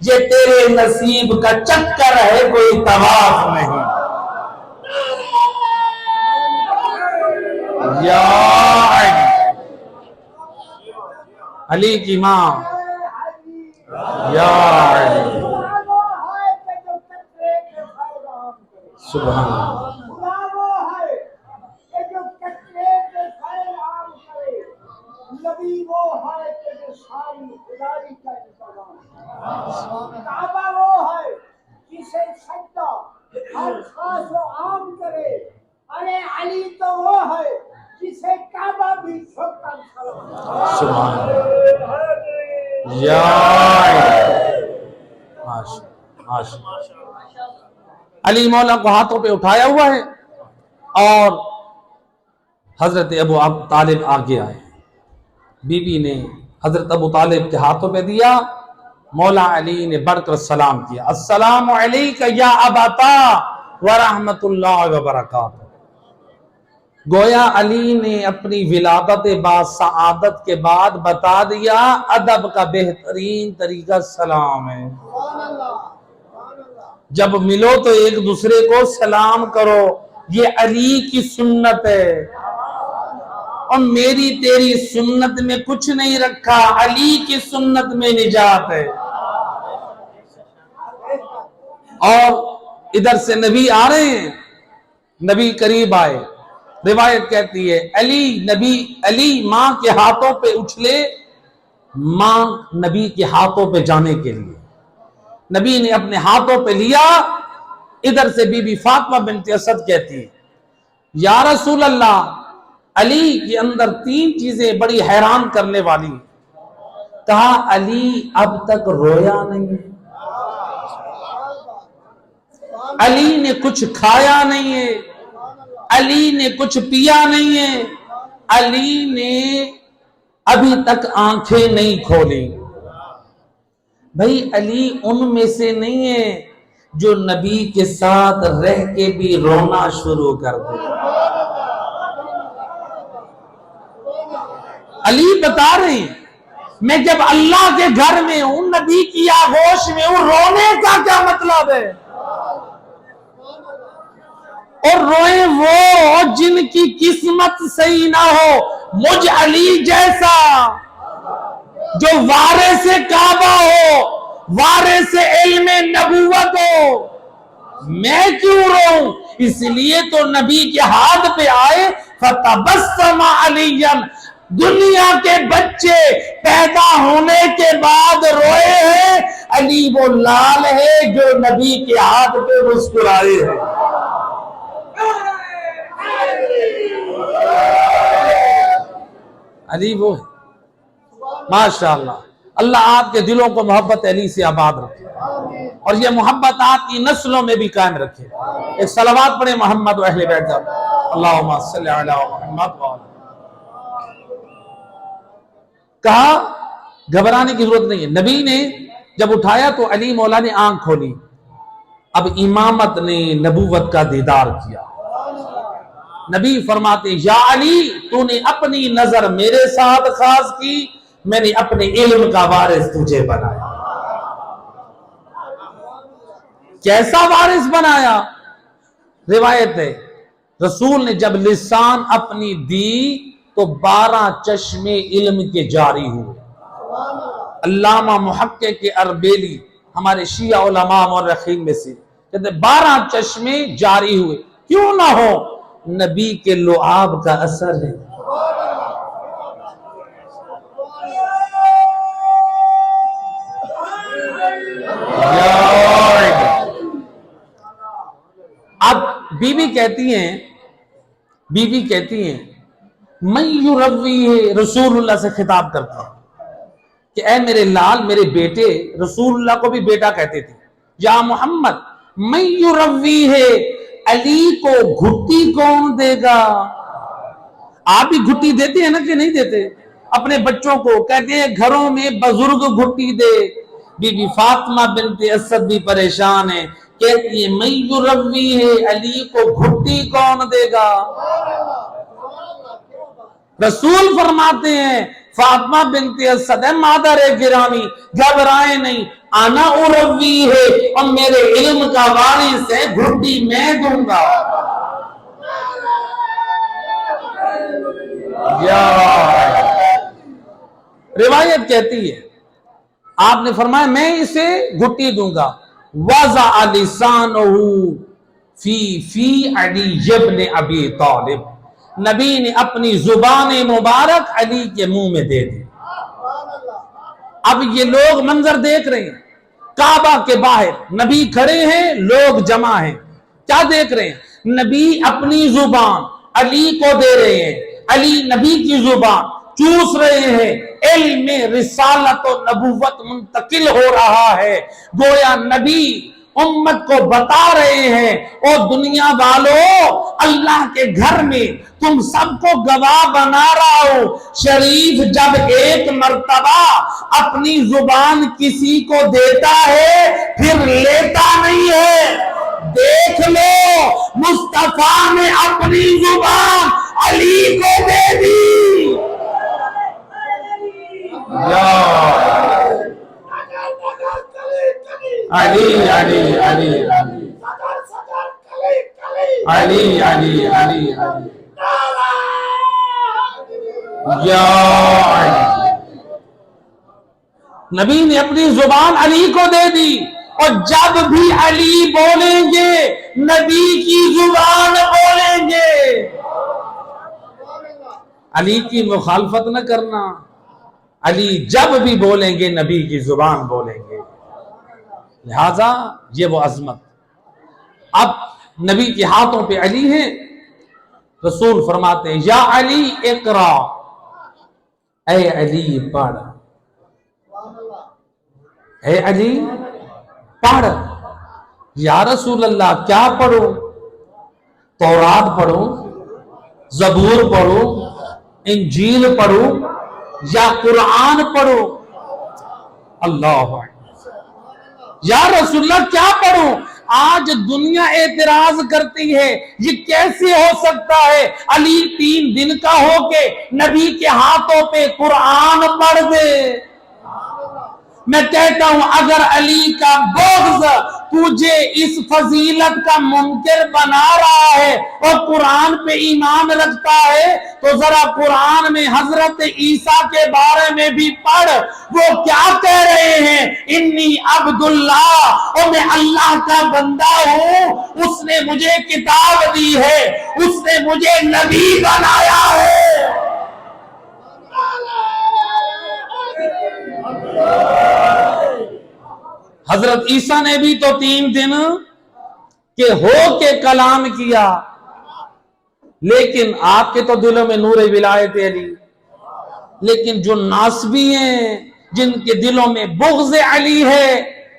یہ تیرے نصیب کا چکر ہے، کوئی طواف نہیں۔ یا علی کی ماں، یا علی، سبحان اللہ۔ کعبہ وہ ہے جسے سجدہ ہر خاص و عام کرے، ارے علی تو وہ ہے جسے کعبہ بھی جھک کر سلام۔ سبحان اللہ، یا علی مولا کو ہاتھوں پہ اٹھایا ہوا ہے اور حضرت ابو طالب آگے آئے، بی بی نے حضرت ابو طالب کے ہاتھوں پہ دیا، مولا علی نے بڑھ کر سلام کیا، السلام علیک یا ابتا ورحمت اللہ وبرکاتہ۔ گویا علی نے اپنی ولادت با سعادت کے بعد بتا دیا ادب کا بہترین طریقہ سلام ہے، جب ملو تو ایک دوسرے کو سلام کرو، یہ علی کی سنت ہے، اور میری تیری سنت میں کچھ نہیں رکھا، علی کی سنت میں نجات ہے۔ اور ادھر سے نبی آ رہے ہیں، نبی قریب آئے، روایت کہتی ہے علی ماں کے ہاتھوں پہ اچھلے، ماں نبی کے ہاتھوں پہ جانے کے لیے، نبی نے اپنے ہاتھوں پہ لیا، ادھر سے بی بی فاطمہ بنت اسد کہتی ہے یا رسول اللہ، علی کے اندر 3 چیزیں بڑی حیران کرنے والی، کہا علی اب تک رویا نہیں ہے، علی نے کچھ کھایا نہیں ہے، علی نے کچھ پیا نہیں ہے، علی نے ابھی تک آنکھیں نہیں کھولی۔ بھئی علی ان میں سے نہیں ہے جو نبی کے ساتھ رہ کے بھی رونا شروع کر دے۔ علی بتا رہے ہیں میں جب اللہ کے گھر میں ہوں، نبی کی آغوش میں ہوں، رونے کا کیا مطلب ہے؟ اور روئیں وہ جن کی قسمت صحیح نہ ہو، مجھ علی جیسا جو وارث کعبہ ہو، وارث علم نبوت ہو، میں کیوں روؤں؟ اس لیے تو نبی کے ہاتھ پہ آئے، فتبسم علی، دنیا کے بچے پیدا ہونے کے بعد روئے ہیں، علی وہ لال ہے جو نبی کے ہاتھ پہ مسکرائے ہیں۔ علی وہ ہے، ماشاءاللہ۔ اللہ آپ کے دلوں کو محبت علی سے آباد رکھے اور یہ محبت آپ کی نسلوں میں بھی قائم رکھے۔ ایک صلوات پڑھیں محمد و اہل بیت جب، اللہم صلی علی محمد و آلہ۔ کہا گھبرانے کی ضرورت نہیں ہے، نبی نے جب اٹھایا تو علی مولا نے آنکھ کھولی، اب امامت نے نبوت کا دیدار کیا۔ نبی فرماتے یا علی، تو نے اپنی نظر میرے ساتھ خاص کی، میں نے اپنے علم کا وارث تجھے بنایا۔ کیسا وارث بنایا؟ روایت ہے رسول نے جب لسان اپنی دی تو 12 چشمے علم کے جاری ہوئے۔ علامہ محقق اربیلی ہمارے شیعہ علماء مورخین میں سے کہتے 12 چشمے جاری ہوئے، کیوں نہ ہو؟ نبی کے لعاب کا اثر ہے۔ بیوی کہتی ہیں من یرویہ، رسول اللہ سے خطاب کرتے ہیں کہ اے میرے لال، میرے بیٹے، رسول اللہ کو بھی بیٹا کہتے تھے، یا محمد من یرویہ، علی کو گھٹی کون دے گا؟ آپ بھی گھٹی دیتے ہیں نا کہ نہیں دیتے؟ اپنے بچوں کو کہتے ہیں گھروں میں بزرگ گھٹی دے۔ بی بی فاطمہ بنت اسد بھی پریشان ہے، کہتی ہے من یرویہ، علی کو گھٹی کون دے گا؟ رسول فرماتے ہیں فاطمہ بنت اسد، مادر گرامی گھبرائے نہیں، انا اروی ہے، اور میرے علم کا وارث ہے، گھٹی میں دوں گا۔ روایت کہتی ہے آپ نے فرمایا میں اسے گھٹی دوں گا۔ وضع لسانہ فی علی ابن ابی طالب، نبی نے اپنی زبان مبارک علی کے منہ میں دے دی۔ اب یہ لوگ منظر دیکھ رہے ہیں، کعبہ کے باہر نبی کھڑے ہیں، لوگ جمع ہیں، کیا دیکھ رہے ہیں؟ نبی اپنی زبان علی کو دے رہے ہیں، علی نبی کی زبان چوس رہے ہیں، علم رسالت و نبوت منتقل ہو رہا ہے، گویا نبی امت کو بتا رہے ہیں او دنیا والوں، اللہ کے گھر میں تم سب کو گواہ بنا رہا ہوں، شریف جب ایک مرتبہ اپنی زبان کسی کو دیتا ہے پھر لیتا نہیں ہے۔ دیکھ لو مصطفیٰ نے اپنی زبان علی کو دے دی۔ علی علی علی علی علی علی یا علی، نبی نے اپنی زبان علی کو دے دی، اور جب بھی علی بولیں گے نبی کی زبان بولیں گے۔ علی کی مخالفت نہ کرنا، علی جب بھی بولیں گے نبی کی زبان بولیں گے، لہذا یہ وہ عظمت۔ اب نبی کے ہاتھوں پہ علی ہیں، رسول فرماتے ہیں یا علی اقرا، اے علی پڑھ، اے علی پڑھ۔ یا رسول اللہ کیا پڑھو؟ تورات پڑھو، زبور پڑھو، انجیل پڑھو یا قرآن پڑھو؟ اللہ یا رسول اللہ کیا پڑھوں؟ آج دنیا اعتراض کرتی ہے یہ کیسے ہو سکتا ہے علی 3 دن کا ہو کے نبی کے ہاتھوں پہ قرآن پڑھ دے۔ میں کہتا ہوں اگر علی کا بغض تجھے اس فضیلت کا منکر بنا رہا ہے اور قرآن پہ ایمان رکھتا ہے تو ذرا قرآن میں حضرت عیسیٰ کے بارے میں بھی پڑھ، وہ کیا کہہ رہے ہیں؟ انی عبداللہ، اور میں اللہ کا بندہ ہوں، اس نے مجھے کتاب دی ہے، اس نے مجھے نبی بنایا ہے۔ حضرت عیسیٰ نے بھی تو 3 دن کہ ہو کے کلام کیا، لیکن آپ کے تو دلوں میں نور ولایت علی، لیکن جو ناسبی ہیں جن کے دلوں میں بغض علی ہے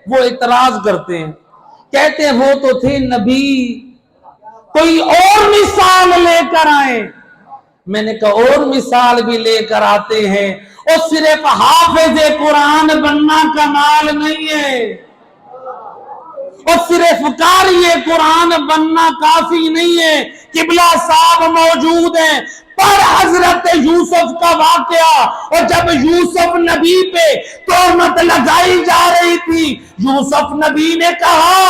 وہ اعتراض کرتے ہیں، کہتے ہیں وہ تو تھے نبی، کوئی اور مثال لے کر آئیں۔ میں نے کہا اور مثال بھی لے کر آتے ہیں، اور صرف حافظ قرآن بننا کمال نہیں ہے، اور صرف قاری قرآن بننا کافی نہیں ہے۔ قبلہ صاحب موجود ہیں، پر حضرت یوسف کا واقعہ، اور جب یوسف نبی پہ تہمت لگائی جا رہی تھی، یوسف نبی نے کہا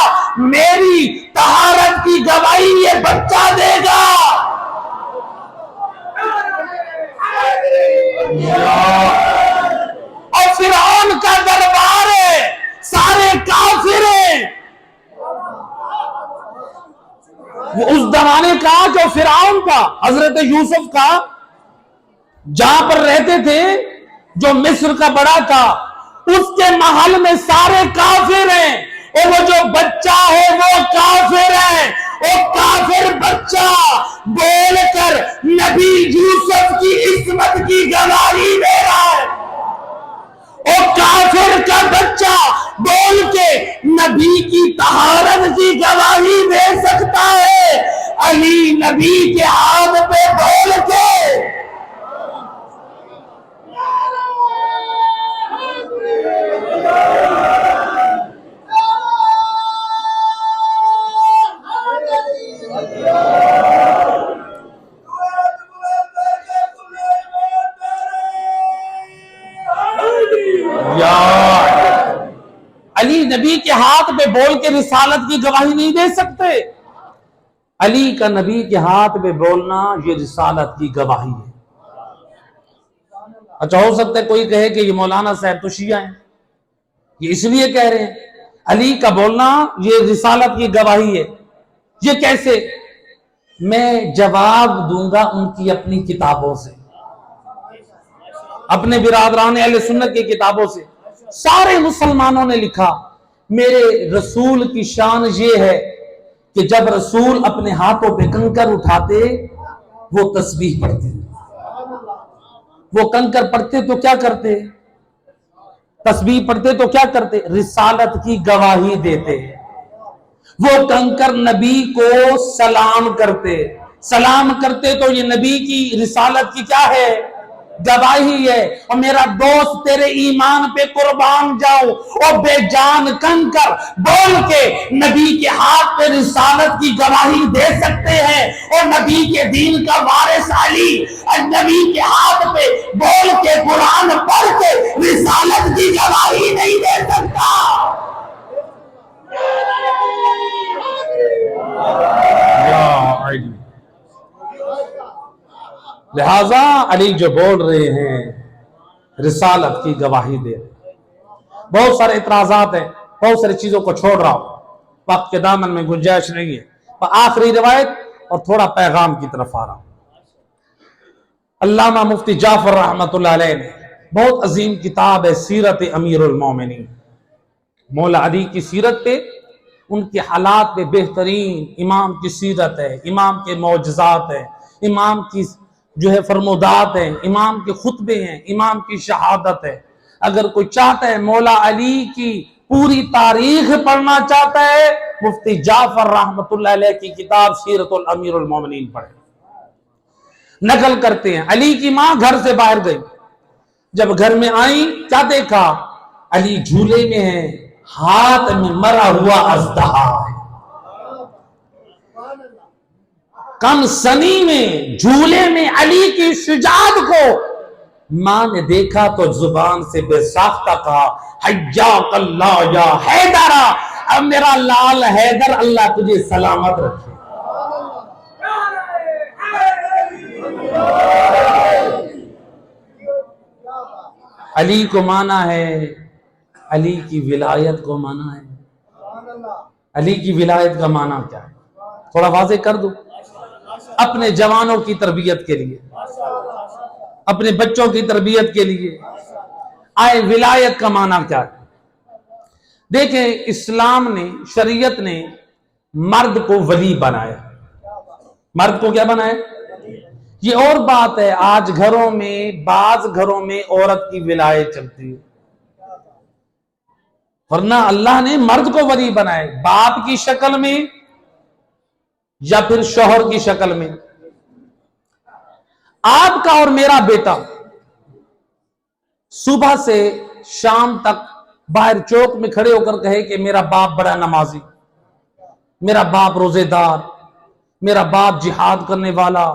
میری طہارت کی گواہی یہ بچہ دے گا۔ اور فرعون کا دربار ہے، سارے کافر ہیں۔ وہ اس زمانے کا جو فرعون کا، حضرت یوسف کا، جہاں پر رہتے تھے جو مصر کا بڑا تھا، اس کے محل میں سارے کافر ہیں، اور وہ جو بچہ ہے وہ کافر ہے، وہ کافر بچہ بول کر نبی یوسف کی عصمت کی گواہی دے رہا ہے، وہ کافر کا بچہ بول کے نبی کی طہارت کی گواہی دے سکتا ہے، علی نبی کے ہاتھ پہ بول کے علی نبی کے ہاتھ پہ بول کے رسالت کی گواہی نہیں دے سکتے، علی کا نبی کے ہاتھ پہ بولنا یہ رسالت کی گواہی ہے۔ اچھا ہو سکتا ہے کوئی کہے کہ یہ مولانا صاحب تو شیعہ ہیں، یہ اس لیے کہہ رہے ہیں علی کا بولنا یہ رسالت کی گواہی ہے، یہ کیسے؟ میں جواب دوں گا ان کی اپنی کتابوں سے، اپنے برادران اہل سنت کی کتابوں سے۔ سارے مسلمانوں نے لکھا میرے رسول کی شان یہ ہے کہ جب رسول اپنے ہاتھوں پہ کنکر اٹھاتے وہ تسبیح پڑھتے، وہ کنکر پڑھتے تو کیا کرتے؟ تسبیح پڑھتے تو کیا کرتے؟ رسالت کی گواہی دیتے۔ وہ کنکر نبی کو سلام کرتے، سلام کرتے تو یہ نبی کی رسالت کی کیا ہے؟ گواہی ہے۔ اور میرا دوست تیرے ایمان پہ قربان جاؤ، اور بے جان کنکر بول کے نبی کے ہاتھ پہ رسالت کی گواہی دے سکتے ہیں، اور نبی کے دین کا وارث علی نبی کے ہاتھ پہ بول کے قرآن پڑھ کے رسالت کی گواہی نہیں دے سکتا۔ لہذا علی جو بول رہے ہیں رسالت کی گواہی دے رہے ہیں۔ بہت سارے اعتراضات ہیں، بہت ساری چیزوں کو چھوڑ رہا ہوں، وقت کے دامن میں گنجائش نہیں ہے۔ آخری روایت اور تھوڑا پیغام کی طرف آ رہا ہوں۔ علامہ مفتی جعفر رحمۃ اللہ علیہ نے بہت عظیم کتاب ہے سیرت امیر المومنین، مولا علی کی سیرت پہ، ان کے حالات پہ بہترین امام کی سیرت ہے، امام کے معجزات ہیں، امام کی جو ہے فرمودات ہیں، امام کے خطبے ہیں، امام کی شہادت ہے۔ اگر کوئی چاہتا ہے مولا علی کی پوری تاریخ پڑھنا چاہتا ہے، مفتی جعفر رحمۃ اللہ علیہ کی کتاب سیرت الامیر المومنین پڑھے۔ نقل کرتے ہیں علی کی ماں گھر سے باہر گئی، جب گھر میں آئیں کیا دیکھا؟ علی جھولے میں ہے، ہاتھ میں مرا ہوا اژدہا ہے۔ کم سنی میں جھولے میں علی کی شجاعت کو ماں نے دیکھا تو زبان سے بے ساختہ کہا حیاک اللہ یا حیدر، اب میرا لال حیدر اللہ تجھے سلامت رکھے۔ علی کو مانا ہے، علی کی ولایت کو مانا ہے۔ علی کی ولایت کا مانا کیا ہے؟ تھوڑا واضح کر دوں اپنے جوانوں کی تربیت کے لیے، اپنے بچوں کی تربیت کے لیے۔ آئے ولایت کا معنی کیا ہے؟ دیکھیں اسلام نے، شریعت نے مرد کو ولی بنایا۔ مرد کو کیا بنایا؟ یہ اور بات ہے، آج گھروں میں، بعض گھروں میں عورت کی ولایت چلتی ہے، ورنہ اللہ نے مرد کو ولی بنائے، باپ کی شکل میں یا پھر شوہر کی شکل میں۔ آپ کا اور میرا بیٹا صبح سے شام تک باہر چوک میں کھڑے ہو کر کہے کہ میرا باپ بڑا نمازی، میرا باپ روزے دار، میرا باپ جہاد کرنے والا،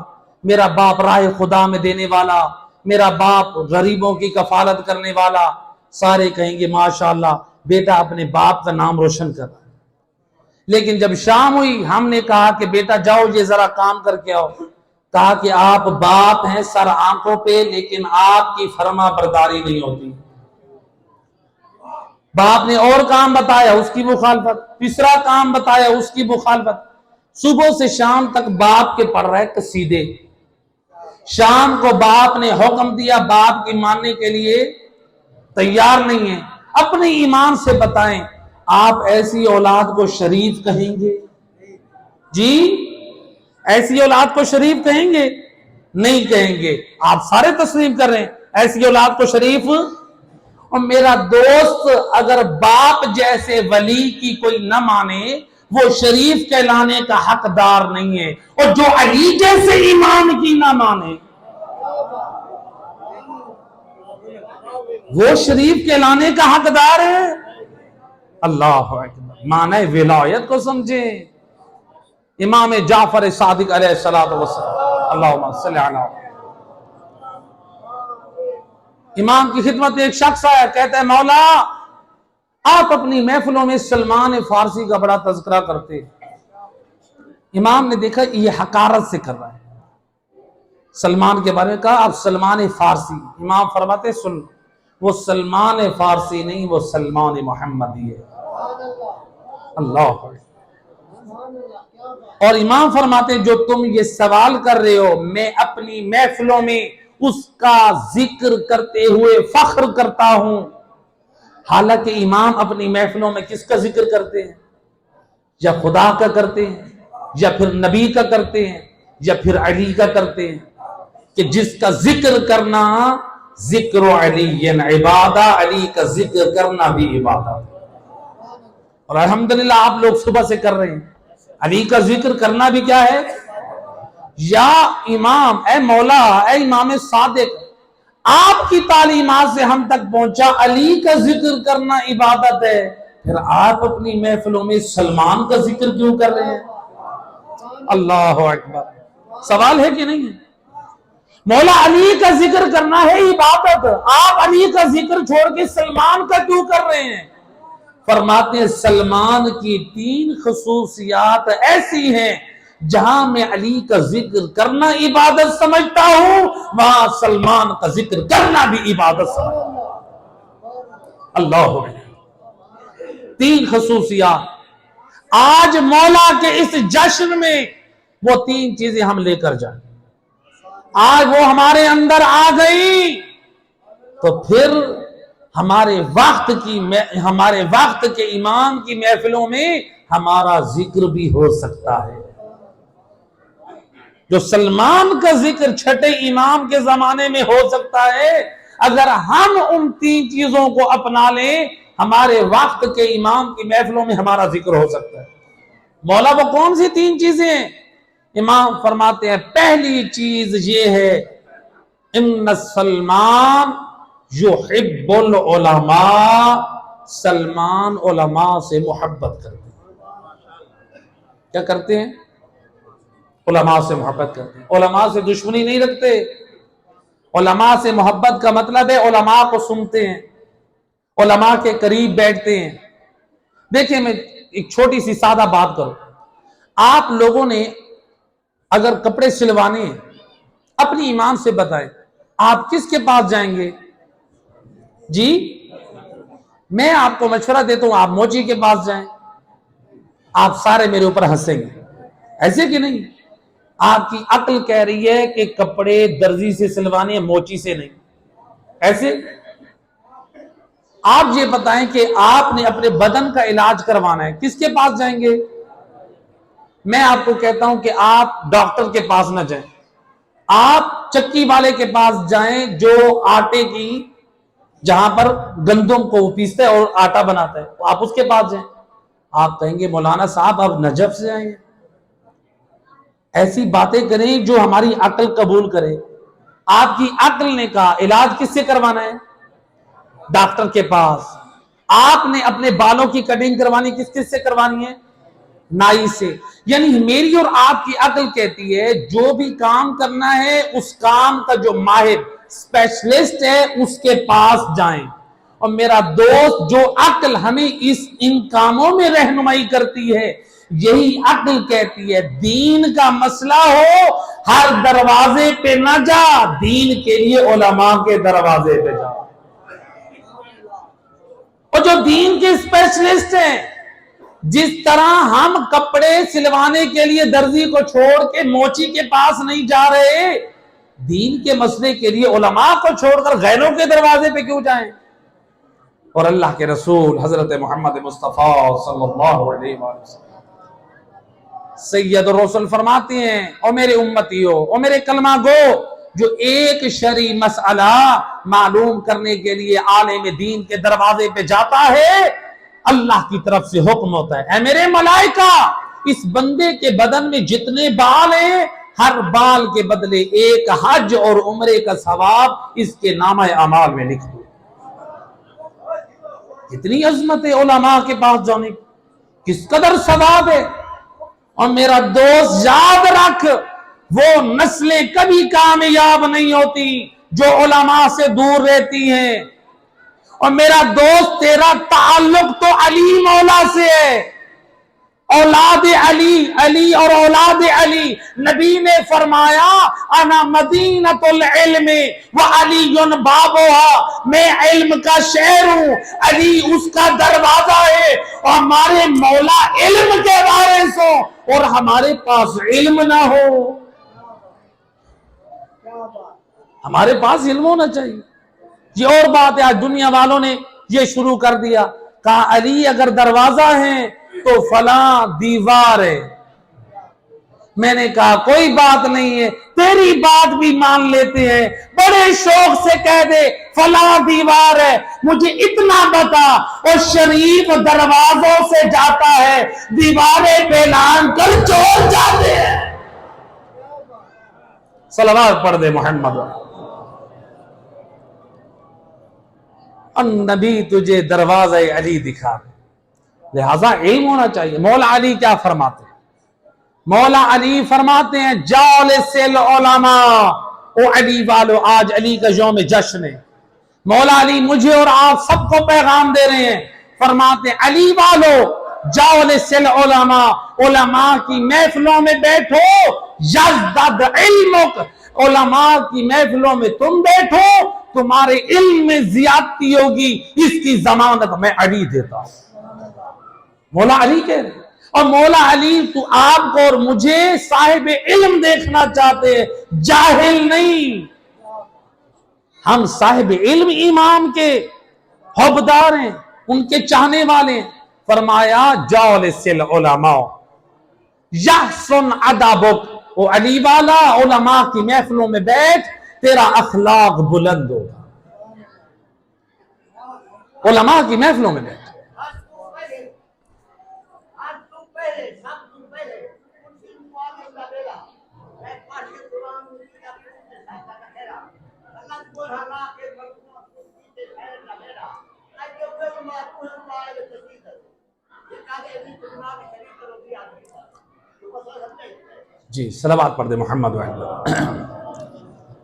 میرا باپ راہ خدا میں دینے والا، میرا باپ غریبوں کی کفالت کرنے والا، سارے کہیں گے ماشاءاللہ بیٹا اپنے باپ کا نام روشن کر رہا ہے۔ لیکن جب شام ہوئی ہم نے کہا کہ بیٹا جاؤ یہ ذرا کام کر کے آؤ، کہا کہ آپ باپ ہیں سر آنکھوں پہ، لیکن آپ کی فرما برداری نہیں ہوتی۔ باپ نے اور کام بتایا، اس کی مخالفت، تیسرا کام بتایا، اس کی مخالفت۔ صبح سے شام تک باپ کے پڑھ رہے قصیدے، شام کو باپ نے حکم دیا، باپ کی ماننے کے لیے تیار نہیں ہے۔ اپنے ایمان سے بتائیں آپ ایسی اولاد کو شریف کہیں گے؟ جی ایسی اولاد کو شریف کہیں گے؟ نہیں کہیں گے. آپ سارے تسلیم کر رہے ہیں ایسی اولاد کو شریف. اور میرا دوست اگر باپ جیسے ولی کی کوئی نہ مانے وہ شریف کہلانے کا حقدار نہیں ہے. اور جو علی جیسے امام کی نہ مانے وہ شریف کہلانے کا حقدار ہے. اللہ اکبر. معنی ولایت کو سمجھیں. امام جعفر صادق علیہ الصلوۃ والسلام اللہم صلی علی. امام کی خدمت میں ایک شخص آیا, کہتا ہے مولا آپ اپنی محفلوں میں سلمان فارسی کا بڑا تذکرہ کرتے. امام نے دیکھا یہ حقارت سے کر رہا ہے. سلمان کے بارے میں کہا آپ سلمان فارسی. امام فرماتے سن وہ سلمان فارسی نہیں وہ سلمان محمدی ہے. اللہ. اور امام فرماتے جو تم یہ سوال کر رہے ہو میں اپنی محفلوں میں اس کا ذکر کرتے ہوئے فخر کرتا ہوں. حالانکہ امام اپنی محفلوں میں کس کا ذکر کرتے ہیں؟ یا خدا کا کرتے ہیں یا پھر نبی کا کرتے ہیں یا پھر علی کا کرتے ہیں. کہ جس کا ذکر کرنا ذکر علی عبادہ, علی کا ذکر کرنا بھی عبادت. اور الحمدللہ آپ لوگ صبح سے کر رہے ہیں. علی کا ذکر کرنا بھی کیا ہے؟ یا امام اے مولا اے امام صادق آپ کی تعلیمات سے ہم تک پہنچا علی کا ذکر کرنا عبادت ہے, پھر آپ اپنی محفلوں میں سلمان کا ذکر کیوں کر رہے ہیں؟ اللہ اکبر. سوال ہے کہ نہیں ہے؟ مولا علی کا ذکر کرنا ہے عبادت, آپ علی کا ذکر چھوڑ کے سلمان کا کیوں کر رہے ہیں؟ فرماتے ہیں سلمان کی 3 خصوصیات ایسی ہیں جہاں میں علی کا ذکر کرنا عبادت سمجھتا ہوں وہاں سلمان کا ذکر کرنا بھی عبادت سمجھتا ہوں. اللہ. 3 خصوصیات. آج مولا کے اس جشن میں وہ 3 چیزیں ہم لے کر جائیں. آج وہ ہمارے اندر آ گئی تو پھر ہمارے وقت کے امام کی محفلوں میں ہمارا ذکر بھی ہو سکتا ہے. جو سلمان کا ذکر چھٹے امام کے زمانے میں ہو سکتا ہے, اگر ہم ان 3 چیزوں کو اپنا لیں ہمارے وقت کے امام کی محفلوں میں ہمارا ذکر ہو سکتا ہے. مولا وہ کون سی 3 چیزیں ہیں؟ امام فرماتے ہیں پہلی چیز یہ ہے ان سلمان یحب العلماء, سلمان علماء سے محبت کرتے ہیں. کیا کرتے ہیں؟ علماء سے محبت کرتے ہیں. علماء سے دشمنی نہیں رکھتے. علماء سے محبت کا مطلب ہے علماء کو سنتے ہیں, علماء کے قریب بیٹھتے ہیں. دیکھیں میں ایک چھوٹی سی سادہ بات کروں. آپ لوگوں نے اگر کپڑے سلوانے ہیں اپنی امام سے بتائیں آپ کس کے پاس جائیں گے؟ جی میں آپ کو مشورہ دیتا ہوں آپ موچی کے پاس جائیں. آپ سارے میرے اوپر ہنسیں گے, ایسے کہ نہیں؟ آپ کی عقل کہہ رہی ہے کہ کپڑے درزی سے سلوانے ہیں موچی سے نہیں, ایسے. آپ یہ بتائیں کہ آپ نے اپنے بدن کا علاج کروانا ہے کس کے پاس جائیں گے؟ میں آپ کو کہتا ہوں کہ آپ ڈاکٹر کے پاس نہ جائیں, آپ چکی والے کے پاس جائیں جو آٹے کی جہاں پر گندم کو وہ پیستا ہے اور آٹا بناتا ہے, آپ اس کے پاس جائیں. آپ کہیں گے مولانا صاحب آپ نجف سے آئیں. ایسی باتیں کریں جو ہماری عقل قبول کرے. آپ کی عقل نے کہا علاج کس سے کروانا ہے؟ ڈاکٹر کے پاس. آپ نے اپنے بالوں کی کٹنگ کروانی کس سے کروانی ہے؟ نائی سے. یعنی میری اور آپ کی عقل کہتی ہے جو بھی کام کرنا ہے اس کام کا جو ماہر اسپیشلسٹ ہے اس کے پاس جائیں. اور میرا دوست جو عقل ہمیں ان کاموں میں رہنمائی کرتی ہے یہی عقل کہتی ہے دین کا مسئلہ ہو ہر دروازے پہ نہ جا, دین کے لیے علماء کے دروازے پہ جا. اور جو دین کے اسپیشلسٹ ہیں جس طرح ہم کپڑے سلوانے کے لیے درزی کو چھوڑ کے موچی کے پاس نہیں جا رہے, دین کے مسئلے کے لیے علماء کو چھوڑ کر غیروں کے دروازے پہ کیوں جائیں؟ اور اللہ کے رسول حضرت محمد مصطفیٰ صلی اللہ علیہ وسلم سید الرسل فرماتے ہیں اور میرے امتیوں اور میرے کلمہ گو، جو ایک شرعی مسئلہ معلوم کرنے کے لیے عالم دین کے دروازے پہ جاتا ہے، اللہ کی طرف سے حکم ہوتا ہے، اے میرے ملائکہ اس بندے کے بدن میں جتنے بال ہیں ہر بال کے بدلے ایک حج اور عمرے کا ثواب اس کے نامہ اعمال میں لکھ دو۔ کتنی عظمت ہے علماء کے پاس جانے کی، کس قدر ثواب ہے۔ اور میرا دوست یاد رکھ، وہ نسلیں کبھی کامیاب نہیں ہوتی جو علماء سے دور رہتی ہیں۔ اور میرا دوست تیرا تعلق تو علی مولا سے ہے، اولاد علی، علی اور اولاد علی۔ نبی نے فرمایا انا مدینۃ العلم وعلی بابها، میں علم کا شہر ہوں، علی اس کا دروازہ ہے۔ اور ہمارے مولا علم کے وارث ہو اور ہمارے پاس علم نہ ہو، ہمارے پاس علم ہونا چاہیے۔ یہ اور بات ہے، آج دنیا والوں نے یہ شروع کر دیا، کہا علی اگر دروازہ ہے تو فلاں دیوار ہے۔ میں نے کہا کوئی بات نہیں ہے، تیری بات بھی مان لیتے ہیں، بڑے شوق سے کہہ دے فلاں دیوار ہے، مجھے اتنا بتا اور شریف دروازوں سے جاتا ہے، دیواریں پہ لان کر چور جاتے ہیں۔ صلوات پڑھ دے محمد۔ النبی تجھے دروازہ علی دکھا دے، لہذا علم ہونا چاہیے۔ مولا علی کیا فرماتے ہیں؟ مولا علی فرماتے ہیں جالس العلماء، او علی والو آج علی کا یوم جشن ہے۔ مولا علی مجھے اور آپ سب کو پیغام دے رہے ہیں، فرماتے ہیں علی والو جالس العلماء، علماء کی محفلوں میں بیٹھو، یزداد علمک، علماء کی محفلوں میں تم بیٹھو، تمہارے علم میں زیادتی ہوگی، اس کی ضمانت میں علی دیتا ہوں۔ مولا علی کہہ رہے ہیں، اور مولا علی تو آپ کو اور مجھے صاحب علم دیکھنا چاہتے ہیں، جاہل نہیں۔ ہم صاحب علم امام کے حبدار ہیں، ان کے چاہنے والے ہیں۔ فرمایا جالس العلماء یحسن ادبک، وہ علی والا علماء کی محفلوں میں بیٹھ، تیرا اخلاق بلند ہوگا۔ علماء کی محفلوں میں بیٹھ۔ جی صلوات پڑھ دے محمد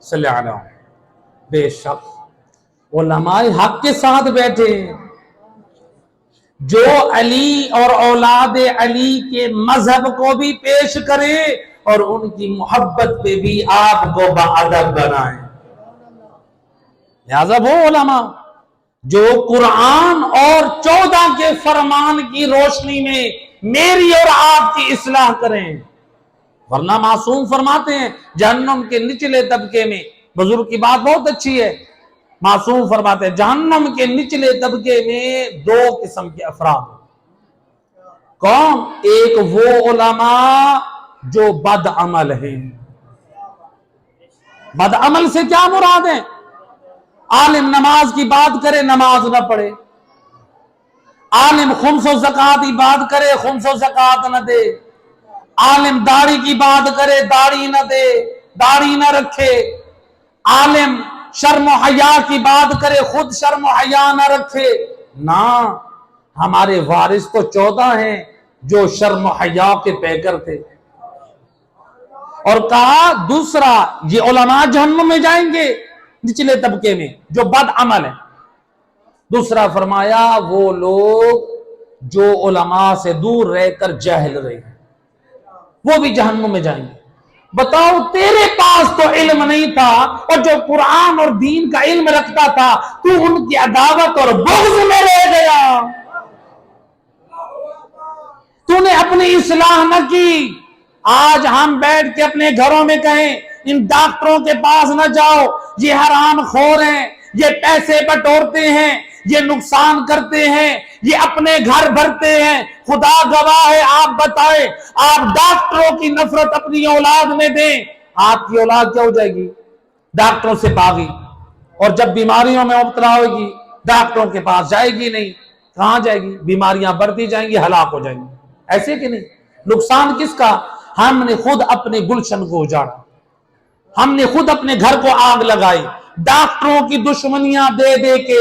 صلی اللہ علیہ وسلم۔ بے شک علماء حق کے ساتھ بیٹھے ہیں، جو علی اور اولاد علی کے مذہب کو بھی پیش کرے اور ان کی محبت پہ بھی آپ کو باادب بنائیں۔ لہذا وہ علماء جو قرآن اور 14 کے فرمان کی روشنی میں میری اور آپ کی اصلاح کریں، ورنہ معصوم فرماتے ہیں جہنم کے نچلے طبقے میں، بزرگ کی بات بہت اچھی ہے، معصوم فرماتے ہیں جہنم کے نچلے طبقے میں 2 قسم کے افراد ہیں۔ کون؟ ایک وہ علماء جو بد عمل ہیں۔ بد عمل سے کیا مراد ہے؟ عالم نماز کی بات کرے نماز نہ پڑھے، عالم خمس و زکوٰۃ کی بات کرے خمس و زکوٰۃ نہ دے، عالم داڑھی کی بات کرے داڑھی نہ دے، داڑھی نہ رکھے، عالم شرم و حیا کی بات کرے خود شرم و حیا نہ رکھے۔ نہ، ہمارے وارث تو 14 ہیں جو شرم و حیا کے پیکر تھے۔ اور کہا دوسرا، یہ علماء جہنم میں جائیں گے نچلے طبقے میں جو بد عمل ہیں۔ دوسرا فرمایا وہ لوگ جو علماء سے دور رہ کر جاہل رہے ہیں، وہ بھی جہنم میں جائیں گے۔ بتاؤ تیرے پاس تو علم نہیں تھا، اور جو قرآن اور دین کا علم رکھتا تھا تو ان کی عداوت اور بغض میں رہ گیا، تو نے اپنی اصلاح نہ کی۔ آج ہم بیٹھ کے اپنے گھروں میں کہیں ان ڈاکٹروں کے پاس نہ جاؤ، یہ حرام خور ہیں، یہ پیسے بٹورتے ہیں، یہ نقصان کرتے ہیں، یہ اپنے گھر بھرتے ہیں۔ خدا گواہ ہے، آپ بتائیں، آپ ڈاکٹروں کی نفرت اپنی اولاد میں دیں، آپ کی اولاد کیا ہو جائے گی؟ ڈاکٹروں سے باغی، اور جب بیماریوں میں مبتلا ہوگی ڈاکٹروں کے پاس جائے گی نہیں، کہاں جائے گی؟ بیماریاں بڑھتی جائیں گی، ہلاک ہو جائیں گی۔ ایسے کہ نہیں؟ نقصان کس کا؟ ہم نے خود اپنے گلشن کو اجاڑا، ہم نے خود اپنے گھر کو آگ لگائی ڈاکٹروں کی دشمنیاں دے دے کے۔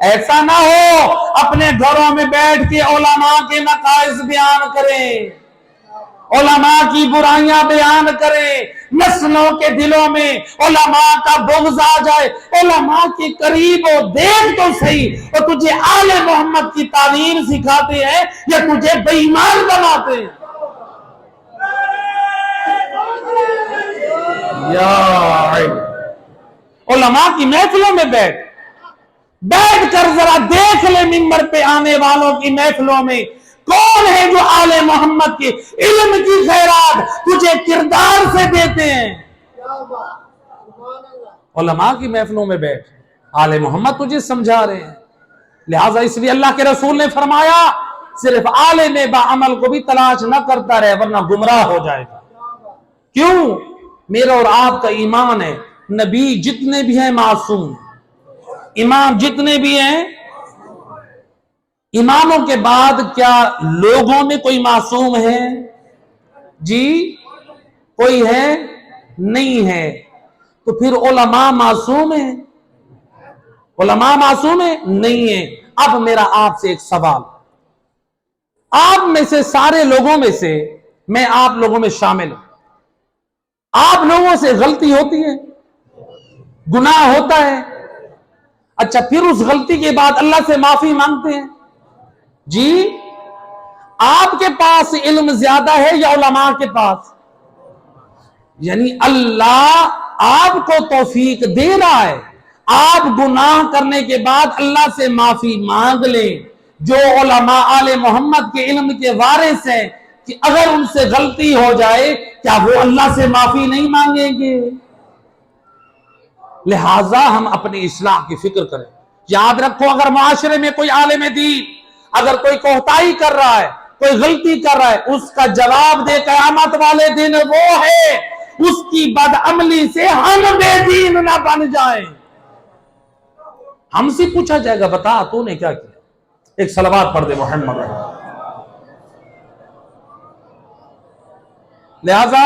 ایسا نہ ہو اپنے گھروں میں بیٹھ کے علماء کے نقائص بیان کریں، علماء کی برائیاں بیان کریں، نسلوں کے دلوں میں علماء کا بغض آ جائے۔ علماء کے قریب ہو، دیکھ تو صحیح، اور تجھے آل محمد کی تعلیم سکھاتے ہیں یا تجھے بے ایمان بناتے ہیں؟ یا علماء کی محفلوں میں بیٹھ کر ذرا دیکھ لے، منبر پہ آنے والوں کی محفلوں میں کون ہے جو آل محمد کے علم کی خیرات تجھے کردار سے دیتے ہیں؟ علماء کی محفلوں میں بیٹھ، آل محمد تجھے سمجھا رہے ہیں۔ لہٰذا اس لیے اللہ کے رسول نے فرمایا صرف عالم باعمل کو بھی تلاش نہ کرتا رہے ورنہ گمراہ ہو جائے گا۔ کیوں؟ میرا اور آپ کا ایمان ہے، نبی جتنے بھی ہیں معصوم، امام جتنے بھی ہیں، اماموں کے بعد کیا لوگوں میں کوئی معصوم ہے؟ جی کوئی ہے؟ نہیں ہے۔ تو پھر علماء معصوم ہیں؟ علماء معصوم ہیں؟ نہیں ہیں۔ اب میرا آپ سے ایک سوال، آپ میں سے سارے لوگوں میں سے میں آپ لوگوں میں شامل ہوں، آپ لوگوں سے غلطی ہوتی ہے، گناہ ہوتا ہے، اچھا پھر اس غلطی کے بعد اللہ سے معافی مانگتے ہیں؟ جی آپ کے پاس علم زیادہ ہے یا علماء کے پاس؟ یعنی اللہ آپ کو توفیق دے رہا ہے، آپ گناہ کرنے کے بعد اللہ سے معافی مانگ لیں۔ جو علماء آل محمد کے علم کے وارث ہیں کہ اگر ان سے غلطی ہو جائے کیا وہ اللہ سے معافی نہیں مانگیں گے؟ لہٰذا ہم اپنی اصلاح کی فکر کریں۔ یاد رکھو، اگر معاشرے میں کوئی عالم دین اگر کوئی کوتاہی کر رہا ہے، کوئی غلطی کر رہا ہے، اس کا جواب دے قیامت والے دن وہ ہے اس کی بدعملی سے ہم بے دین نہ بن جائیں۔ ہم سے پوچھا جائے گا بتا تو نے کیا کیا؟ ایک صلوات پڑھ دے محمد۔ لہذا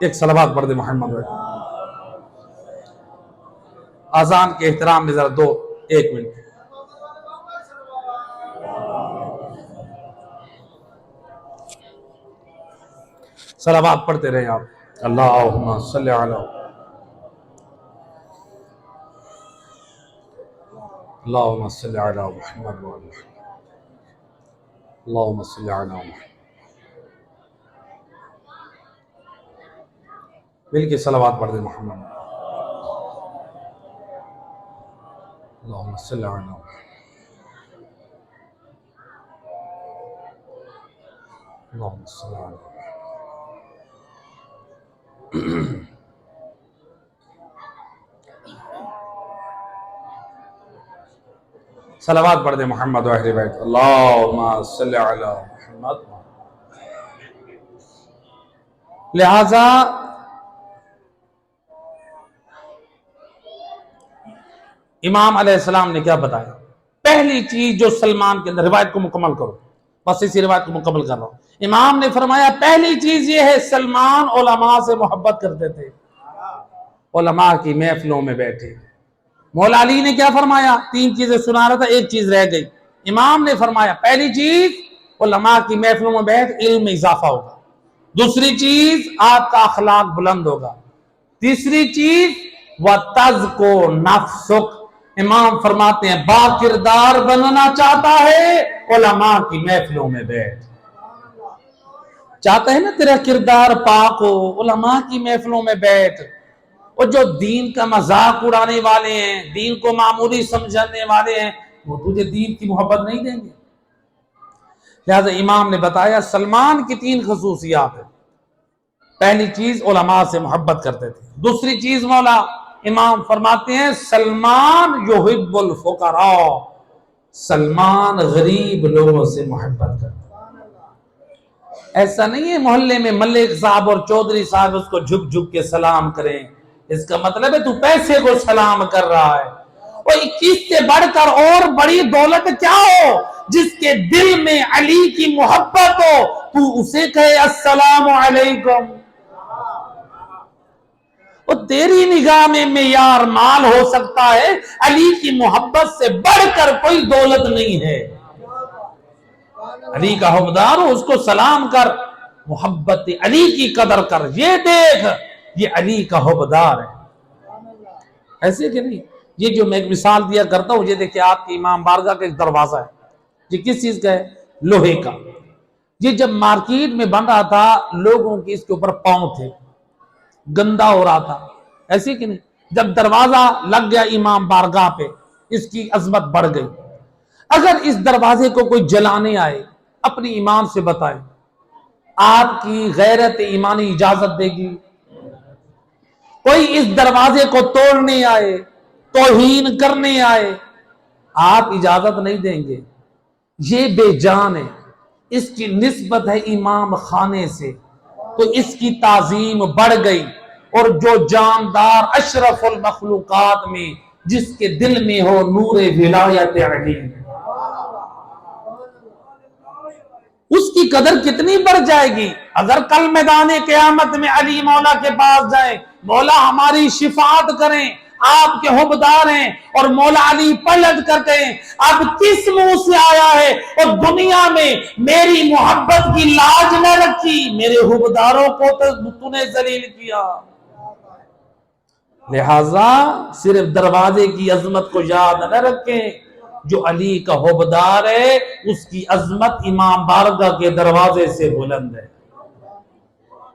ایک صلوات پڑھ دے محمد۔ اذان کے احترام میں ذرا دو ایک منٹ صلوات پڑھتے رہے آپ۔ اللہم صلی علی اللہم صلی علی محمد اللہم صلی علی محمد۔ مل کے صلوات پڑھ دے محمد۔ اللہم صلی علی محمد۔ اللہم صلی علی محمد۔ صلوات پڑھ دے محمد و اہل بیت۔ اللہم صلی علی محمد۔ لہذا امام علیہ السلام نے کیا بتایا؟ پہلی چیز جو سلمان کے اندر، روایت کو مکمل کرو، بس اسی روایت کو مکمل کر رہا ہوں۔ امام نے فرمایا پہلی چیز یہ ہے، سلمان علماء سے محبت کرتے تھے، علماء کی محفلوں میں بیٹھے۔ مولا علی نے کیا فرمایا؟ تین چیزیں سنا رہا تھا، ایک چیز رہ گئی۔ امام نے فرمایا پہلی چیز علماء کی محفلوں میں بیٹھ علم میں اضافہ ہوگا، دوسری چیز آپ کا اخلاق بلند ہوگا، تیسری چیز وَتَذْكُرْ نَفْسُكْ۔ امام فرماتے ہیں با کردار بننا چاہتا ہے علماء کی محفلوں میں بیٹھ، چاہتا ہے نا تیرا کردار پاک ہو، علماء کی محفلوں میں بیٹھ۔ اور جو دین کا مذاق اڑانے والے ہیں، دین کو معمولی سمجھنے والے ہیں، وہ تجھے دین کی محبت نہیں دیں گے۔ لہذا امام نے بتایا سلمان کی تین خصوصیات ہیں۔ پہلی چیز علماء سے محبت کرتے تھے، دوسری چیز مولا امام فرماتے ہیں سلمان یحب الفقراء، سلمان غریب لوگوں سے محبت کرتا ہے۔ ایسا نہیں ہے محلے میں ملک صاحب اور چودھری صاحب اس کو جھک جھک کے سلام کریں، اس کا مطلب ہے تو پیسے کو سلام کر رہا ہے۔ وہ اس سے بڑھ کر اور بڑی دولت کیا ہو، جس کے دل میں علی کی محبت ہو تو اسے کہے السلام علیکم۔ وہ تیری نگاہ میں معیار مال ہو سکتا ہے، علی کی محبت سے بڑھ کر کوئی دولت نہیں ہے۔ علی کا حبدار ہو، اس کو سلام کر، محبت علی کی قدر کر، یہ دیکھ یہ علی کا حبدار ہے، ایسے کہ نہیں۔ یہ جو میں ایک مثال دیا کرتا ہوں، یہ دیکھیں آپ کی امام بارگاہ کا ایک دروازہ ہے، یہ کس چیز کا ہے؟ لوہے کا۔ یہ جب مارکیٹ میں بن رہا تھا لوگوں کی اس کے اوپر پاؤں تھے، گندا ہو رہا تھا، ایسے کہ نہیں۔ جب دروازہ لگ گیا امام بارگاہ پہ، اس کی عظمت بڑھ گئی۔ اگر اس دروازے کو کوئی جلانے آئے، اپنی امام سے بتائیں، آپ کی غیرت ایمانی اجازت دے گی؟ کوئی اس دروازے کو توڑنے آئے، توہین کرنے آئے، آپ اجازت نہیں دیں گے۔ یہ بے جان ہے، اس کی نسبت ہے امام خانے سے، تو اس کی تعظیم بڑھ گئی۔ اور جو جاندار اشرف المخلوقات میں جس کے دل میں ہو نور ولایت علی، اس کی قدر کتنی بڑھ جائے گی۔ اگر کل میدان قیامت میں علی مولا کے پاس جائیں، مولا ہماری شفاعت کریں، آپ کے حبدار ہیں، اور مولا علی پلٹ کر کہیں اب کس منہ سے آیا ہے اور دنیا میں میری محبت کی لاج نہ رکھی، میرے حبداروں کو تو نے ذلیل کیا۔ لہذا صرف دروازے کی عظمت کو یاد نہ رکھیں، جو علی کا حبدار ہے اس کی عظمت امام بارگاہ کے دروازے سے بلند ہے۔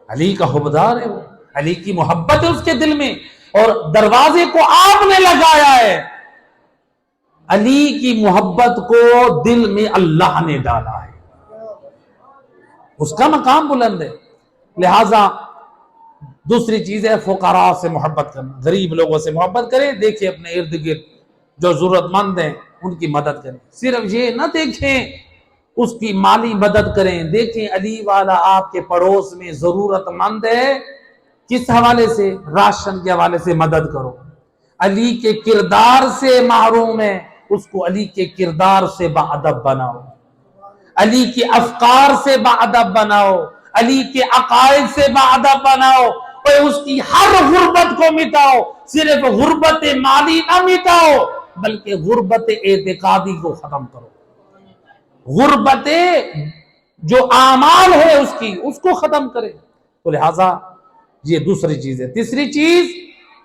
علی کا حبدار ہے وہ، علی کی محبت ہے اس کے دل میں، اور دروازے کو آپ نے لگایا ہے۔ علی کی محبت کو دل میں اللہ نے ڈالا ہے، اس کا مقام بلند ہے۔ لہذا دوسری چیز ہے فقراء سے محبت کرنا، غریب لوگوں سے محبت کریں۔ دیکھیں اپنے ارد گرد جو ضرورت مند ہیں ان کی مدد کریں، صرف یہ نہ دیکھیں اس کی مالی مدد کریں، دیکھیں علی والا آپ کے پڑوس میں ضرورت مند ہے، کس حوالے سے؟ راشن کے حوالے سے مدد کرو۔ علی کے کردار سے محروم ہے، اس کو علی کے کردار سے باادب بناؤ، علی کے افکار سے باادب بناؤ، علی کے عقائد سے باادب بناؤ، اور اس کی ہر غربت کو مٹاؤ۔ صرف غربت مالی نہ مٹاؤ بلکہ غربت اعتقادی کو ختم کرو، غربت جو اعمال ہے اس کو ختم کرے۔ تو لہٰذا یہ دوسری چیز ہے۔ تیسری چیز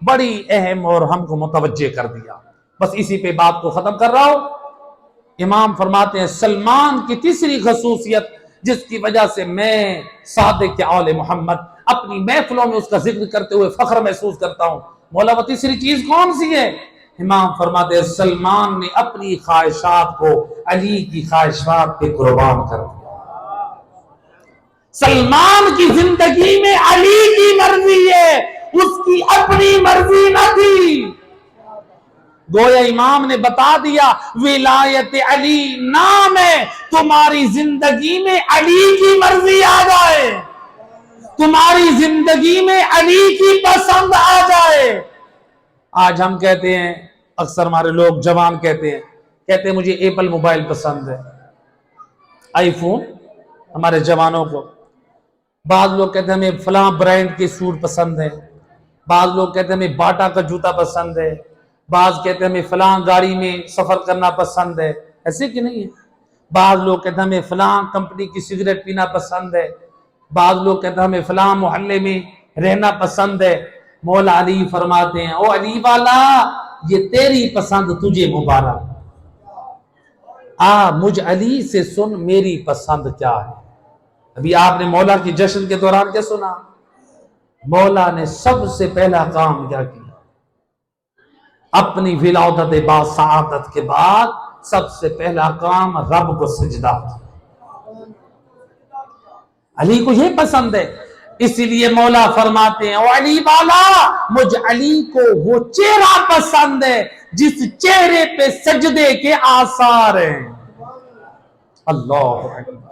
بڑی اہم اور ہم کو متوجہ کر دیا، بس اسی پہ بات کو ختم کر رہا ہوں۔ امام فرماتے ہیں سلمان کی تیسری خصوصیت جس کی وجہ سے میں صادق آل محمد اپنی محفلوں میں اس کا ذکر کرتے ہوئے فخر محسوس کرتا ہوں، مولا وہ تیسری چیز کون سی ہے؟ امام فرماتے ہیں سلمان نے اپنی خواہشات کو علی کی خواہشات پہ قربان کر دیا۔ سلمان کی زندگی میں علی کی مرضی ہے، اس کی اپنی مرضی نہ تھی۔ گویا امام نے بتا دیا ولایت علی نام ہے، تمہاری زندگی میں علی کی مرضی آ جائے، تمہاری زندگی میں علی کی پسند آ جائے۔ آج ہم کہتے ہیں، اکثر ہمارے لوگ جوان کہتے ہیں مجھے ایپل موبائل پسند ہے، آئی فون ہمارے جوانوں کو۔ بعض لوگ کہتے ہیں ہمیں فلاں برانڈ کے سوٹ پسند ہے، بعض لوگ کہتے ہیں ہمیں باٹا کا جوتا پسند ہے، بعض کہتے ہیں ہمیں فلاں گاڑی میں سفر کرنا پسند ہے، ایسے کہ نہیں ہے؟ بعض لوگ کہتے ہیں ہمیں فلاں کمپنی کی سگریٹ پینا پسند ہے، بعض لوگ کہتے ہیں ہمیں فلاں محلے میں رہنا پسند ہے۔ مولا علی فرماتے ہیں او علی والا یہ تیری پسند تجھے مبارک، مجھ علی سے سن میری پسند کیا ہے۔ ابھی آپ نے مولا کی جشن کے دوران کیا سنا؟ مولا نے سب سے پہلا کام کیا کیا؟ اپنی ولادت با سعادت کے بعد سب سے پہلا کام رب کو سجدہ کیا۔ علی کو یہ پسند ہے۔ اسی لیے مولا فرماتے ہیں او علی والا مجھ علی کو وہ چہرہ پسند ہے جس چہرے پہ سجدے کے آثار ہیں۔ اللہ اکبر۔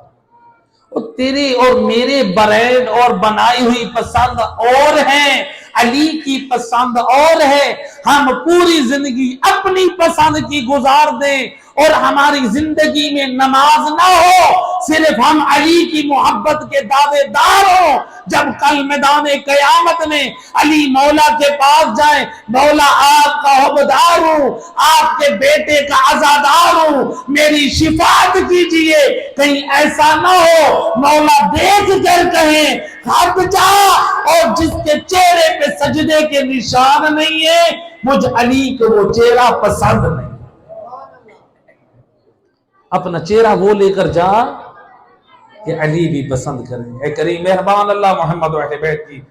اور تیرے اور میرے برین اور بنائی ہوئی پسند اور ہیں، علی کی پسند اور ہے۔ ہم پوری زندگی اپنی پسند کی گزار دیں اور ہماری زندگی میں نماز نہ ہو، صرف ہم علی کی محبت کے دعوے دار ہوں، جب کل میدان قیامت میں علی مولا کے پاس جائیں، مولا آپ کا حبدار ہوں، آپ کے بیٹے کا عزادار ہوں، میری شفاعت کیجئے، کہیں ایسا نہ ہو مولا دیکھ کر کہیں ہٹ جا، اور جس کے چہرے پہ سجدے کے نشان نہیں ہے مجھ علی کو وہ چہرہ پسند نہیں۔ اپنا چہرہ وہ لے کر جا کہ علی بھی پسند کریں۔ اے کریم مہربان اللہ محمد و اہل بیت کی